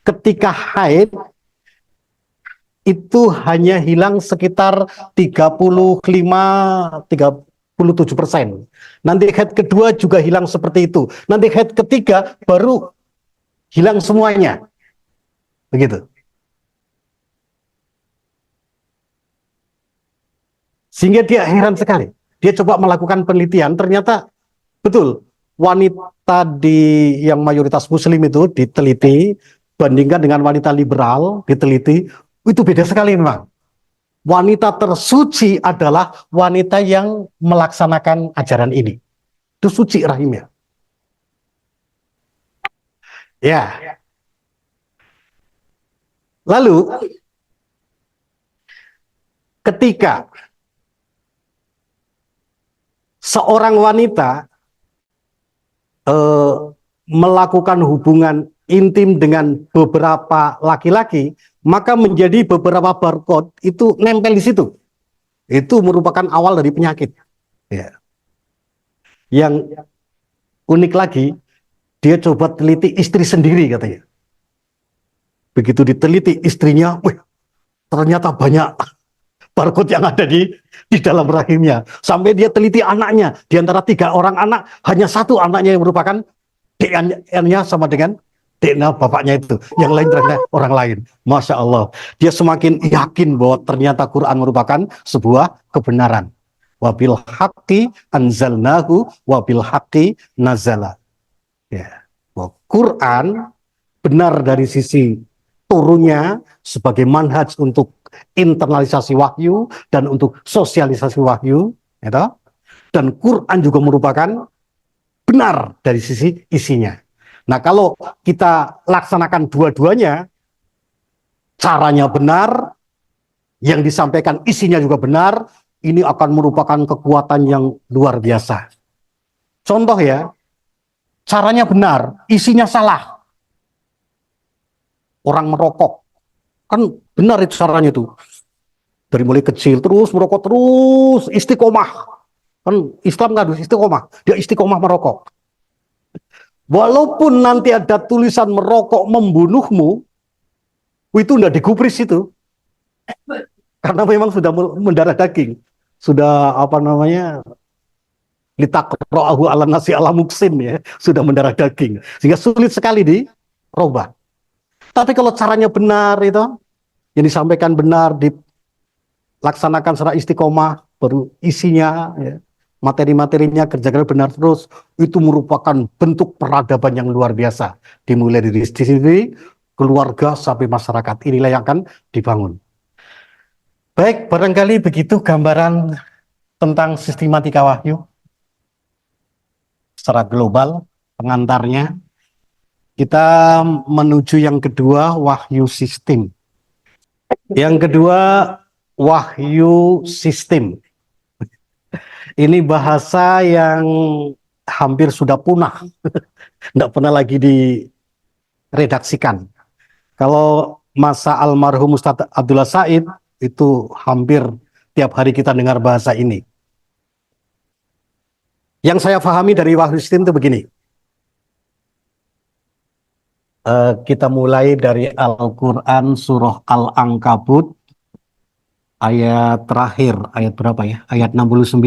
ketika haid itu hanya hilang sekitar 37%. Nanti head kedua juga hilang seperti itu. Nanti head ketiga baru hilang semuanya. Begitu. Sehingga dia heran sekali. Dia coba melakukan penelitian, ternyata betul wanita yang mayoritas muslim itu diteliti, bandingkan dengan wanita liberal diteliti, itu beda sekali memang. Wanita tersuci adalah wanita yang melaksanakan ajaran ini. Itu suci rahimnya. Ya. Lalu ketika seorang wanita melakukan hubungan intim dengan beberapa laki-laki, maka menjadi beberapa barcode itu nempel di situ. Itu merupakan awal dari penyakit. Ya. Yang unik lagi, dia coba teliti istri sendiri katanya. Begitu diteliti istrinya, wih, ternyata banyak barcode yang ada di di dalam rahimnya. Sampai dia teliti anaknya. Di antara 3 orang anak, hanya 1 anaknya yang merupakan DNA-nya sama dengan DNA bapaknya itu. Yang lain ternyata orang lain. Masya Allah. Dia semakin yakin bahwa ternyata Quran merupakan sebuah kebenaran. Wabil haqqi anzalnahu wabil haqqi nazala. Ya. Bahwa Quran benar dari sisi turunnya sebagai manhaj untuk internalisasi wahyu dan untuk sosialisasi wahyu, ya, dan Quran juga merupakan benar dari sisi isinya. Nah, kalau kita laksanakan dua-duanya, caranya benar, yang disampaikan isinya juga benar, ini akan merupakan kekuatan yang luar biasa. Contoh ya, caranya benar, isinya salah. Orang merokok, kan benar itu caranya itu. Dari mulai kecil terus merokok terus istiqomah. Kan Islam nggak harus istiqomah, dia istiqomah merokok. Walaupun nanti ada tulisan merokok membunuhmu, itu udah digubris itu. Karena memang sudah mendarah daging. Sudah apa namanya, litaqra'ahu 'alan nasi ala muksin ya, sudah mendarah daging. Sehingga sulit sekali dirubah. Tapi kalau caranya benar itu, yang disampaikan benar, dilaksanakan secara istiqomah, baru isinya, ya, materi-materinya kerjakan benar terus, itu merupakan bentuk peradaban yang luar biasa. Dimulai dari sini, keluarga sampai masyarakat. Inilah yang akan dibangun. Baik, barangkali begitu gambaran tentang sistematika wahyu secara global, pengantarnya. Kita menuju yang kedua, wahyu sistem. Yang kedua, wahyu sistem. Ini bahasa yang hampir sudah punah, tidak pernah lagi diredaksikan. Kalau masa almarhum Ustadz Abdullah Said, itu hampir tiap hari kita dengar bahasa ini. Yang saya pahami dari wahyu sistem itu begini. Kita mulai dari Al-Quran surah Al-Ankabut ayat terakhir, ayat berapa ya? Ayat 69.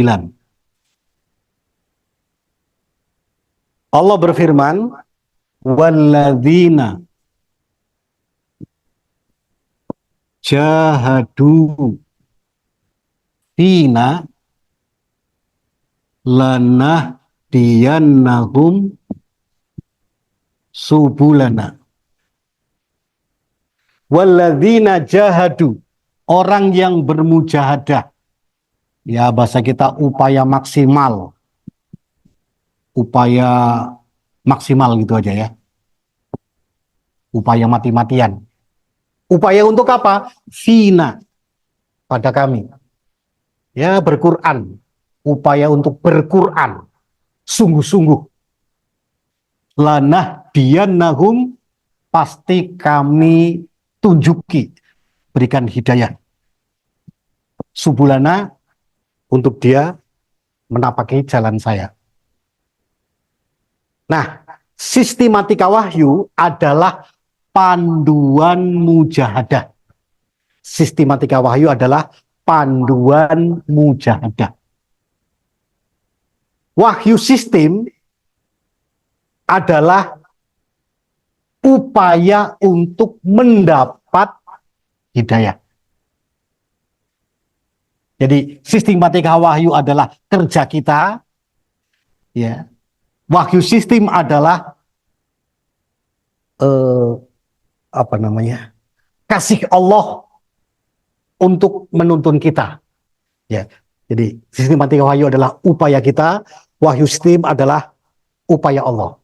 Allah berfirman, walladzina jahadu fina lanahdiyannahum subulana. Walladzina jahadu, orang yang bermujahadah. Ya, bahasa kita upaya maksimal. Upaya maksimal gitu aja ya. Upaya mati-matian. Upaya untuk apa? Fina, pada kami. Ya, berquran. Upaya untuk berquran. Sungguh-sungguh. Lanahdiyannahum, pasti kami tunjuki, berikan hidayah. Subulana, untuk dia menapaki jalan saya. Nah, sistematika wahyu adalah panduan mujahadah. Sistematika wahyu adalah panduan mujahadah. Wahyu sistem adalah upaya untuk mendapat hidayah. Jadi sistematika wahyu adalah kerja kita, ya. Wahyu sistem adalah apa namanya, kasih Allah untuk menuntun kita, ya. Jadi sistematika wahyu adalah upaya kita, wahyu sistem adalah upaya Allah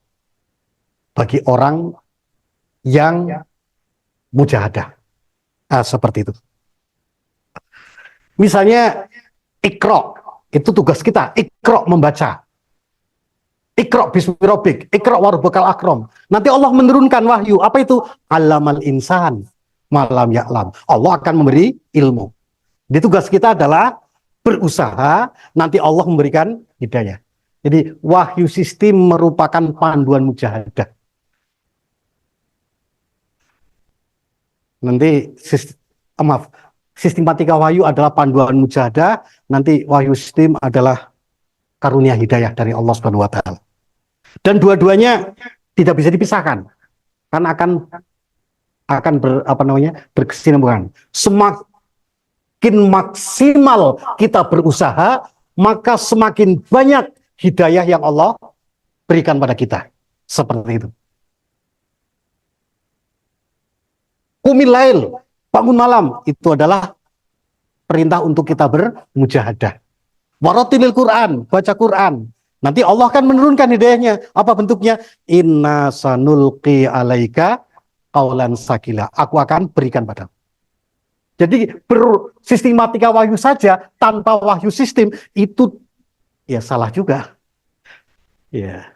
bagi orang yang mujahadah. Seperti itu. Misalnya Iqra, itu tugas kita. Iqra, membaca. Iqra bismi rabbik, Iqra warabbukal akram. Nanti Allah menurunkan wahyu. Apa itu? Allamal insan malam ya'lam. Allah akan memberi ilmu. Jadi tugas kita adalah berusaha, nanti Allah memberikan hidayah. Jadi wahyu sistem merupakan panduan mujahadah. Nanti sistematika wahyu adalah panduan mujahadah, nanti wahyu sistem adalah karunia hidayah dari Allah Subhanahu wa taala. Dan dua-duanya tidak bisa dipisahkan. Kan akan berkesinambungan. Semakin maksimal kita berusaha, maka semakin banyak hidayah yang Allah berikan pada kita. Seperti itu. Qumil lail, bangun malam, itu adalah perintah untuk kita bermujahadah. Waratilil Quran, baca Quran. Nanti Allah akan menurunkan hidayahnya. Apa bentuknya? Inna sanulqi alaika qaulan sakila. Aku akan berikan padamu. Jadi bersistematika wahyu saja tanpa wahyu sistem itu ya salah juga. Ya.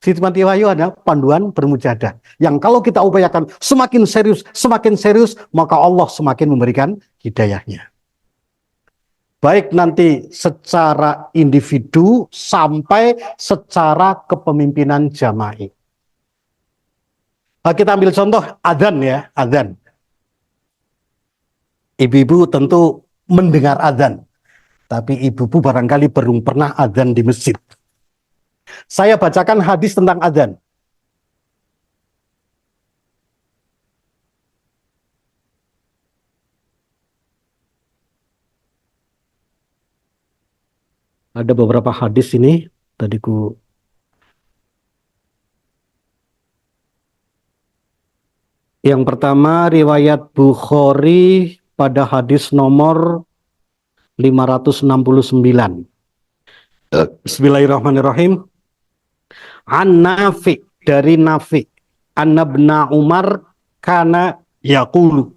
Sistematika wahyu adalah panduan bermujahadah. Yang kalau kita upayakan semakin serius, maka Allah semakin memberikan hidayahnya. Baik nanti secara individu sampai secara kepemimpinan jama'i. Kita ambil contoh adzan ya, adzan. Ibu-ibu tentu mendengar adzan, tapi ibu-ibu barangkali belum pernah adzan di masjid. Saya bacakan hadis tentang adzan. Ada beberapa hadis ini tadiku. Yang pertama riwayat Bukhari pada hadis nomor 569. Bismillahirrahmanirrahim. An Nafi, dari Nafi, anna ibna Umar kana yaqulu,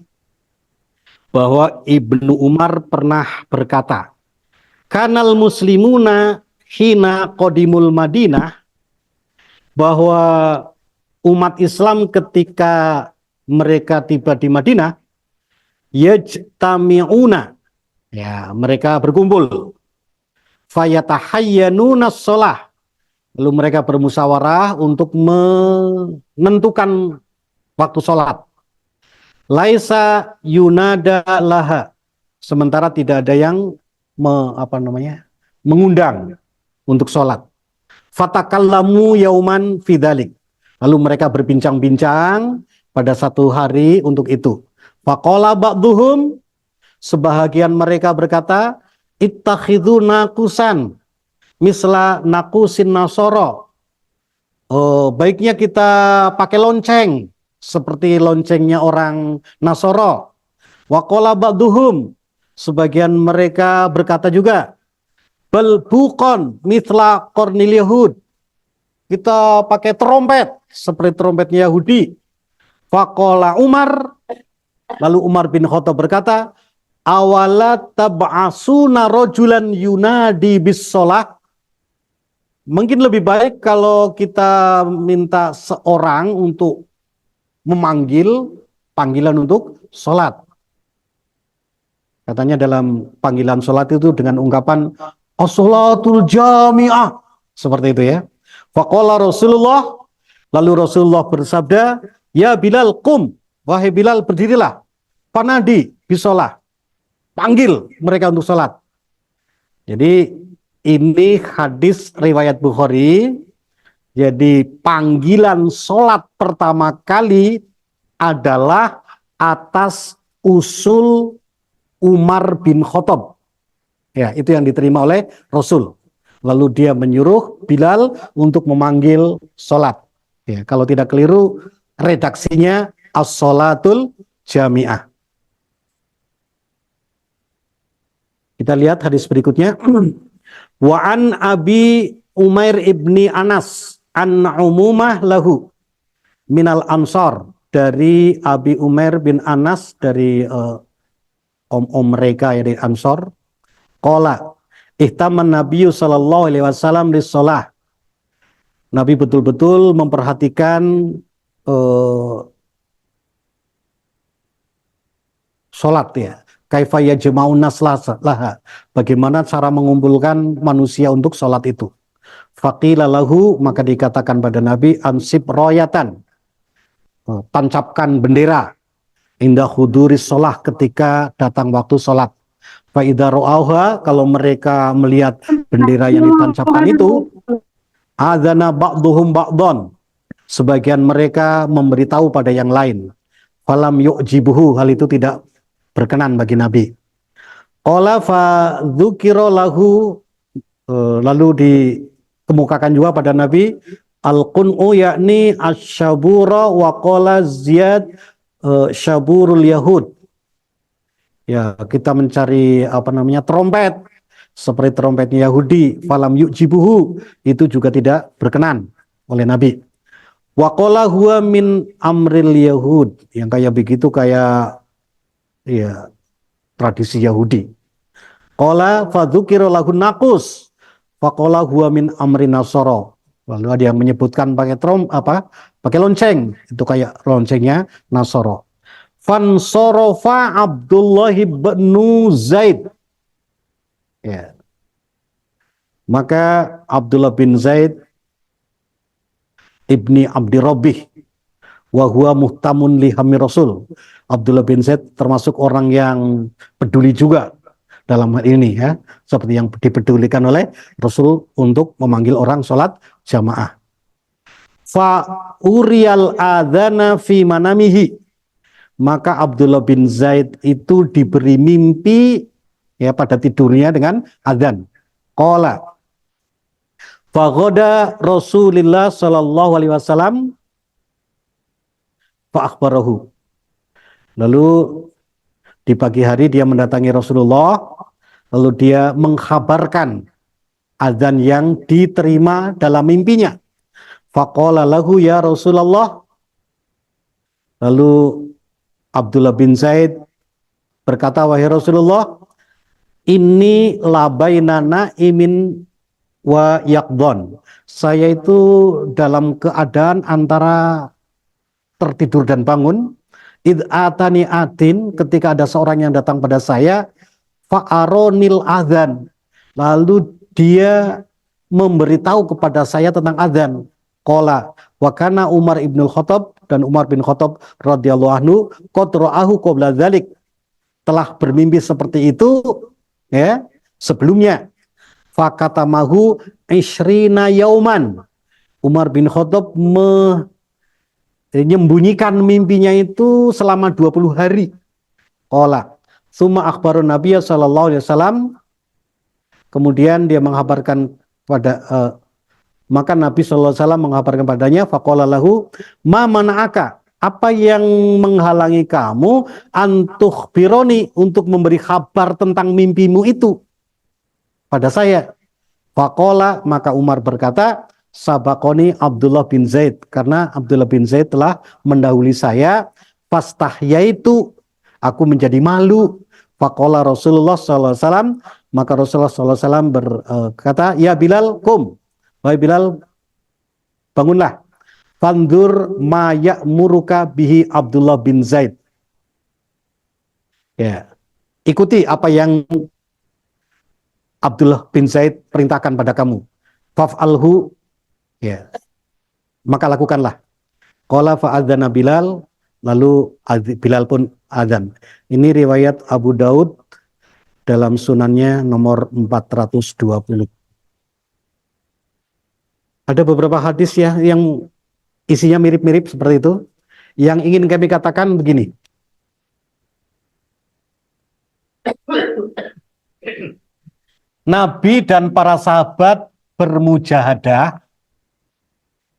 bahwa Ibnu Umar pernah berkata, kanal muslimuna hina qadimul Madinah, bahwa umat Islam ketika mereka tiba di Madinah, yajtami'una, ya mereka berkumpul, fayatahayyanuna sholah, lalu mereka bermusyawarah untuk menentukan waktu sholat. Laisa yunada laha, sementara tidak ada yang mengundang untuk sholat. Fatakallamu yauman fidalik, lalu mereka berbincang-bincang pada satu hari untuk itu. Faqala ba'duhum, sebahagian mereka berkata, ittakhidhu naqusan misla naqusin nasoro. Baiknya kita pakai lonceng seperti loncengnya orang Nasoro. Wa qala ba'duhum, sebagian mereka berkata juga, bal buqon mithla qarnil yahud, kita pakai trompet seperti trompetnya Yahudi. Faqala Umar, lalu Umar bin Khattab berkata, awala tab'asuna rajulan yunadi bis sholah, mungkin lebih baik kalau kita minta seorang untuk memanggil panggilan untuk sholat. Katanya dalam panggilan sholat itu dengan ungkapan as-sholatul jami'ah, seperti itu ya. Faqala Rasulullah, lalu Rasulullah bersabda, ya Bilal qum, wahai Bilal berdirilah, panadi bisolah, panggil mereka untuk sholat. Jadi ini hadis riwayat Bukhari. Jadi panggilan sholat pertama kali adalah atas usul Umar bin Khattab. Ya, itu yang diterima oleh Rasul. Lalu dia menyuruh Bilal untuk memanggil sholat. Ya, kalau tidak keliru redaksinya as-sholatul jami'ah. Kita lihat hadis berikutnya. Wa an Abi Umair ibni Anas an umumah lahu minal ansar, dari Abi Umair bin Anas, dari om-om mereka ya, dari Ansor. Qala ihtaman Nabi sallallahu alaihi wasallam lis-shalah, Nabi betul-betul memperhatikan sholat ya. Kaifa yajma'un nas laha, bagaimana cara mengumpulkan manusia untuk sholat itu. Faqila lahu, maka dikatakan pada Nabi, ansib royatan, tancapkan bendera. indah huduris sholah, ketika datang waktu sholat. Fa idza ra'auha, kalau mereka melihat bendera yang ditancapkan itu, adzana ba'duhum ba'don, sebagian mereka memberitahu pada yang lain. Falam yu'jibuhu, hal itu tidak berkenan bagi Nabi. Qala fa dzukira lahu, lalu dikemukakan juga pada Nabi al-qun'u, yakni asyabura, wa qala Ziyad syaburul yahud. Ya, kita mencari trompet seperti trompetnya Yahudi. Falam yu'jibuhu, itu juga tidak berkenan oleh Nabi. Wa qala huwa min amril yahud, yang kayak begitu kayak ya tradisi Yahudi. Qala fadzukira lahu naqus, faqala huwa min amri nasara. Lalu ada yang menyebutkan pakai pakai lonceng, itu kayak loncengnya Nasara. Fansorofa Abdullah bin Zaid. Ya. Maka Abdullah bin Zaid ibni Abdi Rabbih wa huwa muhtamun li hammi Rasul. Abdullah bin Zaid termasuk orang yang peduli juga dalam hal ini, ya, seperti yang dipedulikan oleh Rasul untuk memanggil orang sholat jamaah. Fa uriyal adzana fi manamihi, maka Abdullah bin Zaid itu diberi mimpi, ya, pada tidurnya dengan adzan. Qala faghoda Rasulullah sallallahu alaihi wasallam fa akhbarahu. Lalu di pagi hari dia mendatangi Rasulullah, lalu dia mengkhabarkan adzan yang diterima dalam mimpinya. Faqala lahu ya Rasulullah. Lalu Abdullah bin Zaid berkata, wahai Rasulullah, ini labainana imin wa yaqdon. Saya itu dalam keadaan antara tertidur dan bangun. Id atani atin, ketika ada seorang yang datang pada saya, fa'aronil adzan, lalu dia memberitahu kepada saya tentang adzan. Qala wa kana Umar ibnul Khattab, dan Umar bin Khattab radhiyallahu anhu qad ra'ahu qabla dzalik, telah bermimpi seperti itu, ya, sebelumnya. Fakatamahu isrina yauman, Umar bin Khattab menyembunyikan mimpinya itu selama 20 hari. Qala summa akhbarun Nabiya sallallahu alaihi wasallam, kemudian dia menghabarkan pada maka Nabi sallallahu alaihi wasallam menghabarkan padanya, faqala lahu ma mana'aka, apa yang menghalangi kamu antukhbironi, untuk memberi kabar tentang mimpimu itu pada saya. Faqala, maka Umar berkata, sabaqoni Abdullah bin Zaid, karena Abdullah bin Zaid telah mendahului saya. Fastahyaitu, aku menjadi malu. Faqala Rasulullah sallallahu alaihi wasallam, maka Rasulullah sallallahu alaihi wasallam berkata, ya Bilal, kum, wahai Bilal, bangunlah. Fandur ma ya'muruka bihi Abdullah bin Zaid. Ya, ikuti apa yang Abdullah bin Zaid perintahkan pada kamu. Faf'alhu, ya, maka lakukanlah. Qala fa'adzana Bilal, lalu Bilal pun adzan. Ini riwayat Abu Daud dalam sunannya nomor 420. Ada beberapa hadis ya yang isinya mirip-mirip seperti itu. Yang ingin kami katakan begini. Nabi dan para sahabat bermujahadah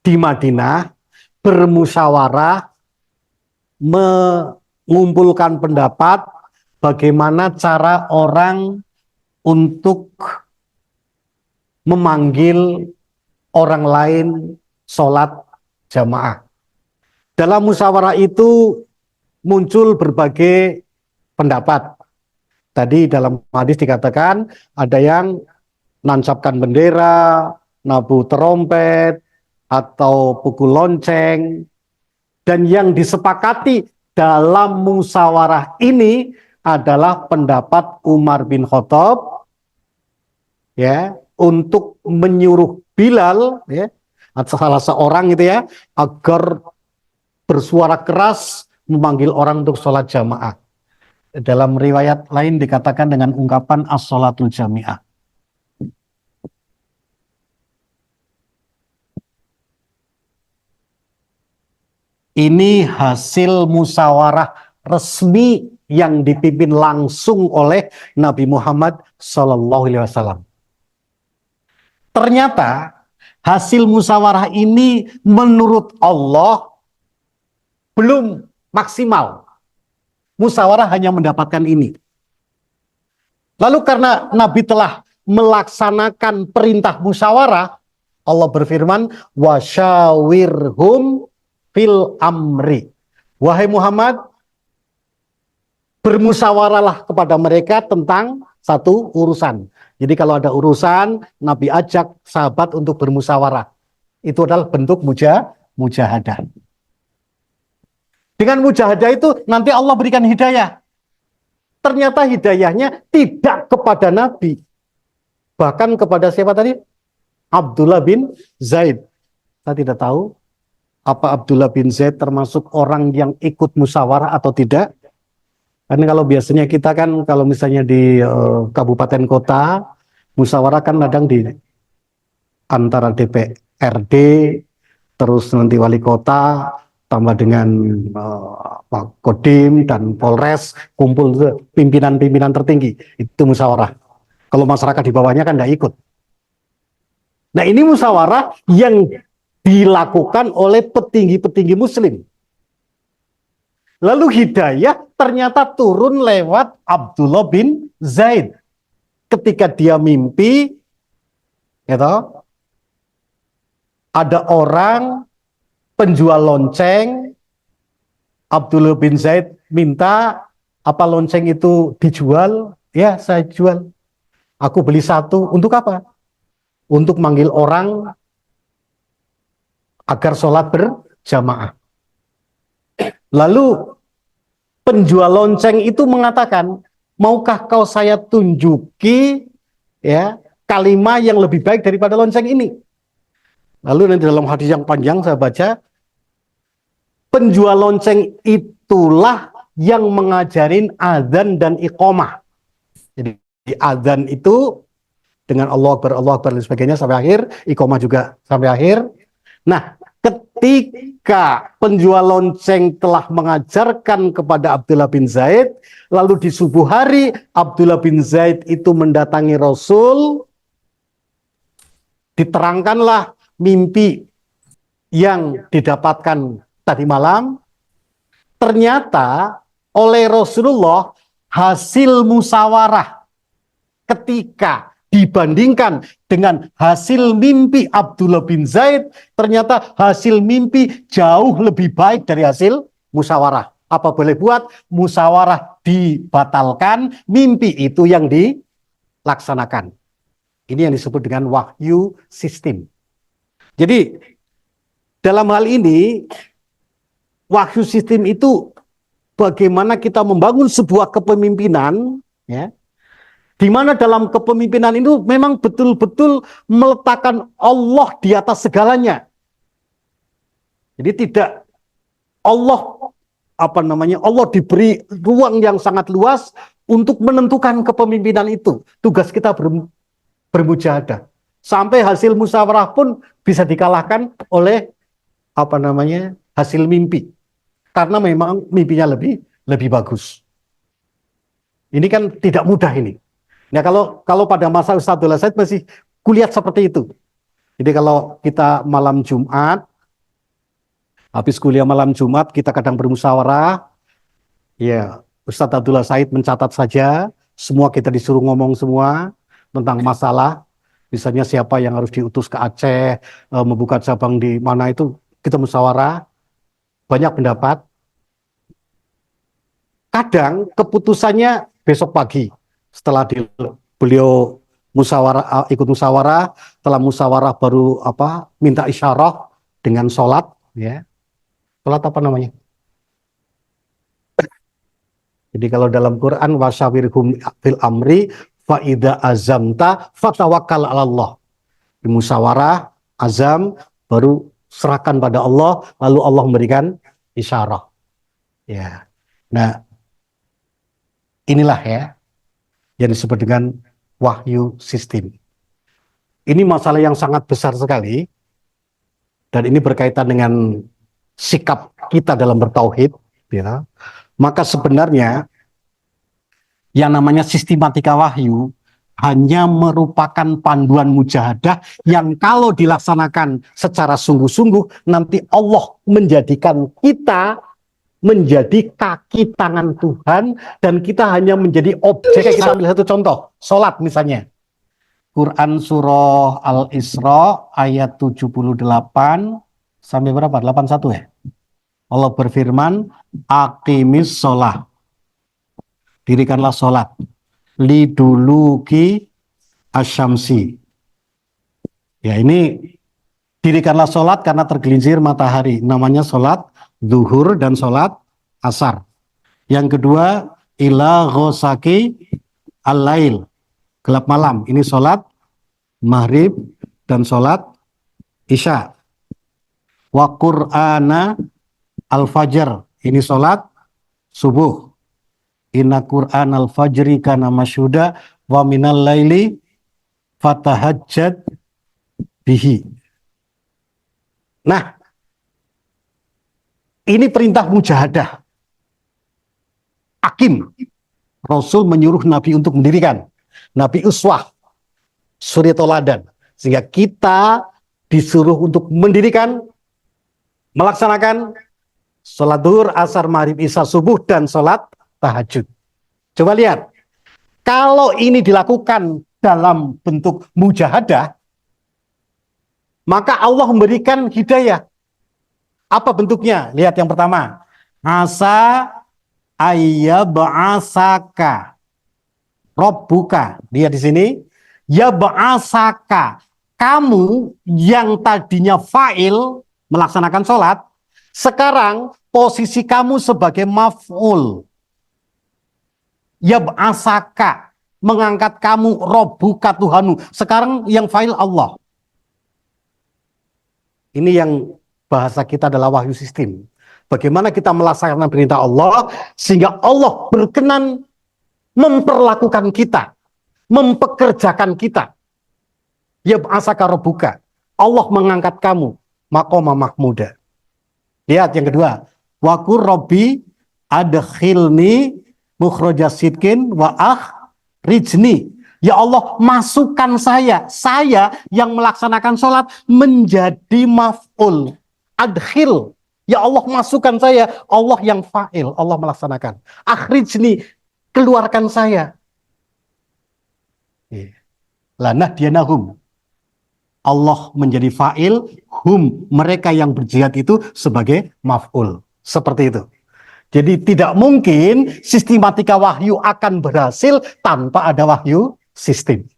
di Madinah, bermusyawarah, mengumpulkan pendapat bagaimana cara orang untuk memanggil orang lain sholat jamaah. Dalam musyawarah itu muncul berbagai pendapat. Tadi dalam hadis dikatakan ada yang nancapkan bendera, nabuh trompet, atau pukul lonceng. Dan yang disepakati dalam musyawarah ini adalah pendapat Umar bin Khattab, ya, untuk menyuruh Bilal, ya, salah seorang itu, ya, agar bersuara keras memanggil orang untuk sholat jamaah. Dalam riwayat lain dikatakan dengan ungkapan as-sholatul jami'ah. Ini hasil musyawarah resmi yang dipimpin langsung oleh Nabi Muhammad SAW. Ternyata hasil musyawarah ini menurut Allah belum maksimal. Musyawarah hanya mendapatkan ini. Lalu karena Nabi telah melaksanakan perintah musyawarah, Allah berfirman, wasyawirhum fil amri. Wahai Muhammad, bermusyawarahlah kepada mereka tentang satu urusan. Jadi kalau ada urusan, Nabi ajak sahabat untuk bermusyawarah. Itu adalah bentuk mujahadah. Dengan mujahadah itu nanti Allah berikan hidayah. Ternyata hidayahnya tidak kepada Nabi. Bahkan kepada siapa tadi? Abdullah bin Zaid. Saya tidak tahu apa Abdullah bin Zaid termasuk orang yang ikut musyawarah atau tidak. Karena kalau biasanya kita kan kalau misalnya di kabupaten kota, musyawarah kan kadang di antara DPRD, terus nanti wali kota, tambah dengan Pak Kodim dan Polres, kumpul pimpinan-pimpinan tertinggi. Itu musyawarah. Kalau masyarakat di bawahnya kan tidak ikut. Nah ini musyawarah yang dilakukan oleh petinggi-petinggi muslim. Lalu hidayah ternyata turun lewat Abdullah bin Zaid. Ketika dia mimpi, gitu, ada orang penjual lonceng, Abdullah bin Zaid minta apa lonceng itu dijual? Ya, saya jual. Aku beli satu. Untuk apa? Untuk manggil orang agar sholat berjamaah. Lalu penjual lonceng itu mengatakan, maukah kau saya tunjuki ya kalimat yang lebih baik daripada lonceng ini? Lalu nanti dalam hadis yang panjang saya baca, penjual lonceng itulah yang mengajarin azan dan iqamah. Jadi azan itu dengan Allah Akbar dan sebagainya sampai akhir, iqamah juga sampai akhir. Nah, ketika penjual lonceng telah mengajarkan kepada Abdullah bin Zaid, lalu di subuh hari Abdullah bin Zaid itu mendatangi Rasul, diterangkanlah mimpi yang didapatkan tadi malam. Ternyata oleh Rasulullah hasil musyawarah ketika dibandingkan dengan hasil mimpi Abdullah bin Zaid, ternyata hasil mimpi jauh lebih baik dari hasil musyawarah. Apa boleh buat? Musyawarah dibatalkan, mimpi itu yang dilaksanakan. Ini yang disebut dengan wahyu sistem. Jadi dalam hal ini wahyu sistem itu bagaimana kita membangun sebuah kepemimpinan, ya, di mana dalam kepemimpinan itu memang betul-betul meletakkan Allah di atas segalanya. Jadi tidak Allah Allah diberi ruang yang sangat luas untuk menentukan kepemimpinan itu. Tugas kita bermujahadah. Sampai hasil musyawarah pun bisa dikalahkan oleh hasil mimpi. Karena memang mimpinya lebih bagus. Ini kan tidak mudah ini. Nah kalau pada masa Ustadz Abdullah Said masih kulihat seperti itu. Jadi kalau kita malam Jumat, habis kuliah malam Jumat kita kadang bermusyawarah, ya Ustadz Abdullah Said mencatat saja, semua kita disuruh ngomong semua tentang masalah, misalnya siapa yang harus diutus ke Aceh, membuka cabang di mana itu, kita musyawarah, banyak pendapat. Kadang keputusannya besok pagi. Setelah beliau ikut musyawarah, setelah musyawarah baru minta isyarah dengan sholat, ya. Sholat apa namanya? Jadi kalau dalam Quran wasyawirhum fil amri fa idza azamta fatawakkal 'ala Allah. Di musyawarah, azam, baru serahkan pada Allah, lalu Allah memberikan isyarah. Ya. Nah, inilah ya yang disebut dengan wahyu sistem. Ini masalah yang sangat besar sekali dan ini berkaitan dengan sikap kita dalam bertauhid, ya. Maka sebenarnya yang namanya sistematika wahyu hanya merupakan panduan mujahadah yang kalau dilaksanakan secara sungguh-sungguh nanti Allah menjadikan kita menjadi kaki tangan Tuhan dan kita hanya menjadi objek. Kita ambil satu contoh, sholat misalnya. Quran surah Al-Isra ayat 78 sampai berapa? 81 ya. Allah berfirman, aqimis sholat. Dirikanlah sholat. Liduluki asyamsi. Ya, ini dirikanlah sholat karena tergelincir matahari. Namanya sholat zuhur dan sholat asar. Yang kedua, ila ghosaki al-lail. Gelap malam. Ini sholat maghrib dan sholat isya. Wa qur'ana al-fajr. Ini sholat subuh. Inna qur'an al-fajri kana masyhuda wa minal laili fatahajjad bihi. Nah, ini perintah mujahadah. Akim. Rasul menyuruh Nabi untuk mendirikan. Nabi uswah. Suri toladan. Sehingga kita disuruh untuk mendirikan, melaksanakan sholat duhur, asar, maghrib, isya, subuh, dan sholat tahajud. Coba lihat. Kalau ini dilakukan dalam bentuk mujahadah, maka Allah memberikan hidayah. Apa bentuknya? Lihat yang pertama. Asa ayyab'asaka Rabbuka. Lihat di sini. Ya ba'asaka. Kamu yang tadinya fa'il melaksanakan sholat, sekarang posisi kamu sebagai maf'ul. Ya ba'asaka. Mengangkat kamu Rabbuka Tuhanmu. Sekarang yang fa'il Allah. Ini yang bahasa kita adalah wahyu sistem. Bagaimana kita melaksanakan perintah Allah sehingga Allah berkenan memperlakukan kita, mempekerjakan kita. Ya ba'asaka rabbuka. Allah mengangkat kamu maqama mahmuda. Lihat yang kedua. Wa qur rabbi adkhilni mukhraja sidqin wa akhrijni. Ya Allah, masukkan saya yang melaksanakan sholat menjadi maf'ul. Adkhil. Ya Allah, masukkan saya. Allah yang fa'il, Allah melaksanakan. Akhrijni, keluarkan saya. Lanah dianahum. Allah menjadi fa'il, hum, mereka yang berjihad itu sebagai maf'ul. Seperti itu. Jadi tidak mungkin sistematika wahyu akan berhasil tanpa ada wahyu sistem.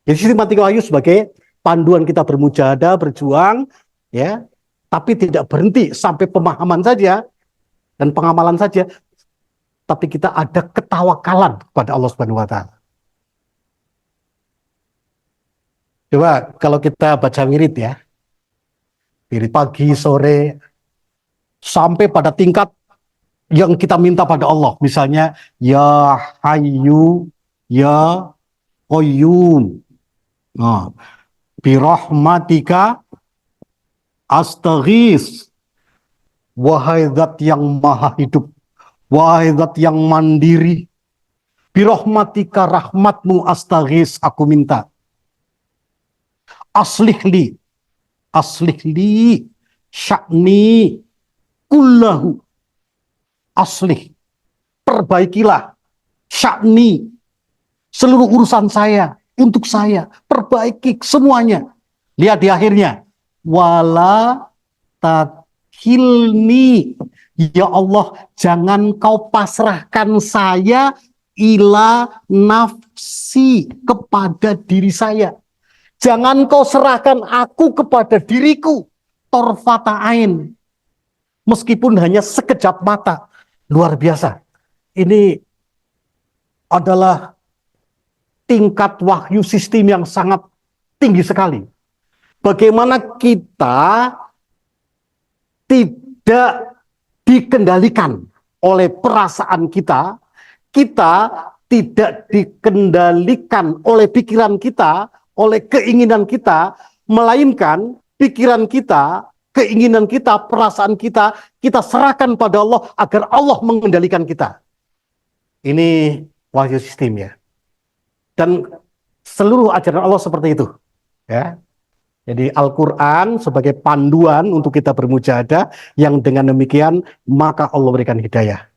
Jadi sistematika wahyu sebagai panduan kita bermujahadah, berjuang, ya, tapi tidak berhenti sampai pemahaman saja dan pengamalan saja, tapi kita ada ketawakalan kepada Allah Subhanahu wa taala. Coba kalau kita baca wirid ya, wirid pagi, sore, sampai pada tingkat yang kita minta pada Allah. Misalnya, ya hayyu, ya qayyum. Nah, birahmatika astaghis. Wahai zat yang maha hidup. Wahai zat yang mandiri. Birahmatika, rahmatmu astaghis, aku minta. Aslihli sya'ni kullahu. Aslih, perbaikilah sya'ni, seluruh urusan saya, untuk saya, perbaiki semuanya. Lihat di akhirnya, wala takhilni, ya Allah, jangan kau pasrahkan saya ila nafsi, kepada diri saya. Jangan kau serahkan aku kepada diriku, torfata ain, meskipun hanya sekejap mata. Luar biasa. Ini adalah tingkat wahyu sistem yang sangat tinggi sekali. Bagaimana kita tidak dikendalikan oleh perasaan kita, kita tidak dikendalikan oleh pikiran kita, oleh keinginan kita, melainkan pikiran kita, keinginan kita, perasaan kita, kita serahkan pada Allah agar Allah mengendalikan kita. Ini wahyu sistem ya. Dan seluruh ajaran Allah seperti itu. Ya. Jadi Al-Quran sebagai panduan untuk kita bermujahadah, yang dengan demikian maka Allah berikan hidayah.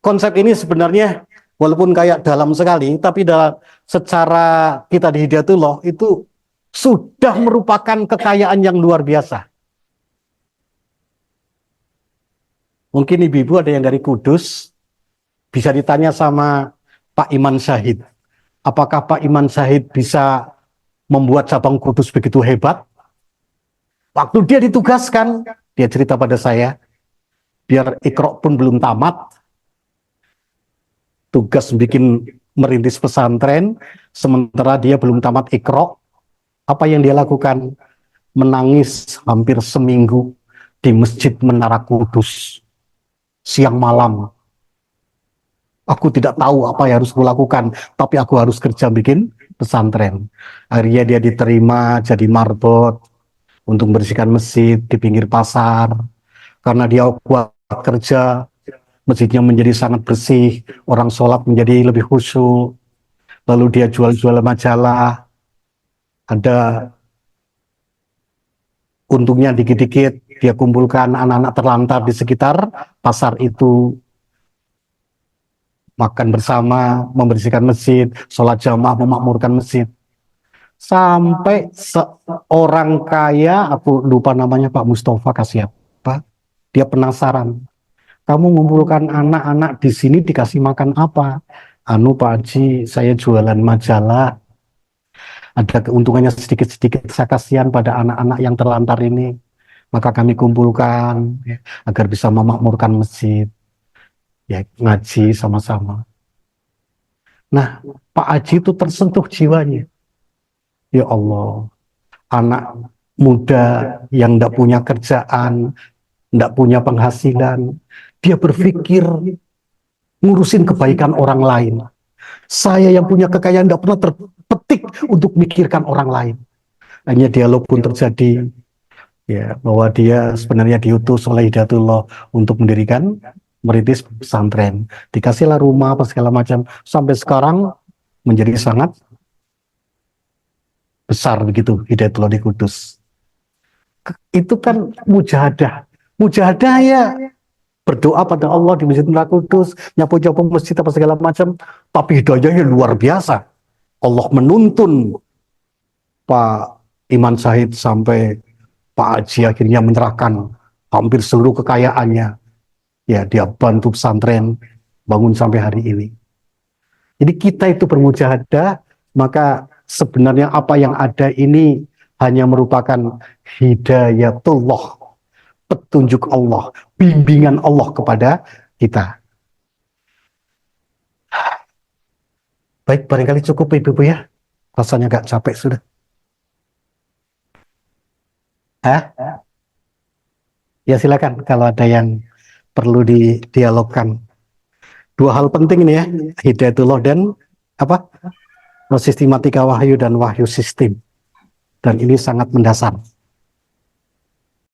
Konsep ini sebenarnya walaupun kayak dalam sekali, tapi secara kita di Hidayatullah itu sudah merupakan kekayaan yang luar biasa. Mungkin ibu-ibu ada yang dari Kudus, bisa ditanya sama Pak Iman Syahid. Apakah Pak Iman Syahid bisa membuat cabang Kudus begitu hebat? Waktu dia ditugaskan, dia cerita pada saya, biar Iqra pun belum tamat, tugas bikin merintis pesantren, sementara dia belum tamat Iqra. Apa yang dia lakukan? Menangis hampir seminggu di Masjid Menara Kudus, siang malam. Aku tidak tahu apa yang harus kulakukan, tapi aku harus kerja bikin pesantren. Akhirnya dia diterima jadi marbot untuk membersihkan masjid di pinggir pasar. Karena dia kuat kerja, masjidnya menjadi sangat bersih, orang sholat menjadi lebih khusyuk. Lalu dia jual-jual majalah, ada untungnya dikit-dikit, dia kumpulkan anak-anak terlantar di sekitar pasar itu, makan bersama, membersihkan masjid, sholat jamaah, memakmurkan masjid. Sampai seorang kaya, aku lupa namanya, Pak Mustafa kasih apa, dia penasaran, kamu mengumpulkan anak-anak di sini dikasih makan apa? Anu Pak Haji, saya jualan majalah, ada keuntungannya sedikit-sedikit, saya kasihan pada anak-anak yang terlantar ini, maka kami kumpulkan ya, agar bisa memakmurkan masjid, ya ngaji sama-sama. Nah, Pak Haji itu tersentuh jiwanya. Ya Allah, anak muda yang tidak punya kerjaan, tidak punya penghasilan, dia berpikir ngurusin kebaikan orang lain. Saya yang punya kekayaan tidak pernah terpetik untuk mikirkan orang lain. Hanya dialog pun terjadi, ya, bahwa dia sebenarnya diutus oleh Hidayatullah untuk mendirikan merintis pesantren. Dikasihlah rumah apa segala macam, sampai sekarang menjadi sangat besar begitu Hidayatullah di Kudus. Itu kan mujahadah. Mujahadah ya berdoa pada Allah di Masjid Menara Kudus, nyapu-nyapu masjid apa segala macam, tapi hidayahnya luar biasa. Allah menuntun Pak Iman Syahid sampai Pak Haji akhirnya menyerahkan hampir seluruh kekayaannya. Ya, dia bantu pesantren bangun sampai hari ini. Jadi kita itu bermujahadah, maka sebenarnya apa yang ada ini hanya merupakan hidayatullah, petunjuk Allah, bimbingan Allah kepada kita. Baik, barangkali cukup ibu-ibu ya. Rasanya gak capek sudah. Ya silakan kalau ada yang perlu didialogkan. Dua hal penting ini ya, hidayatullah dan apa? Sistematika wahyu dan wahyu sistem. Dan ini sangat mendasar.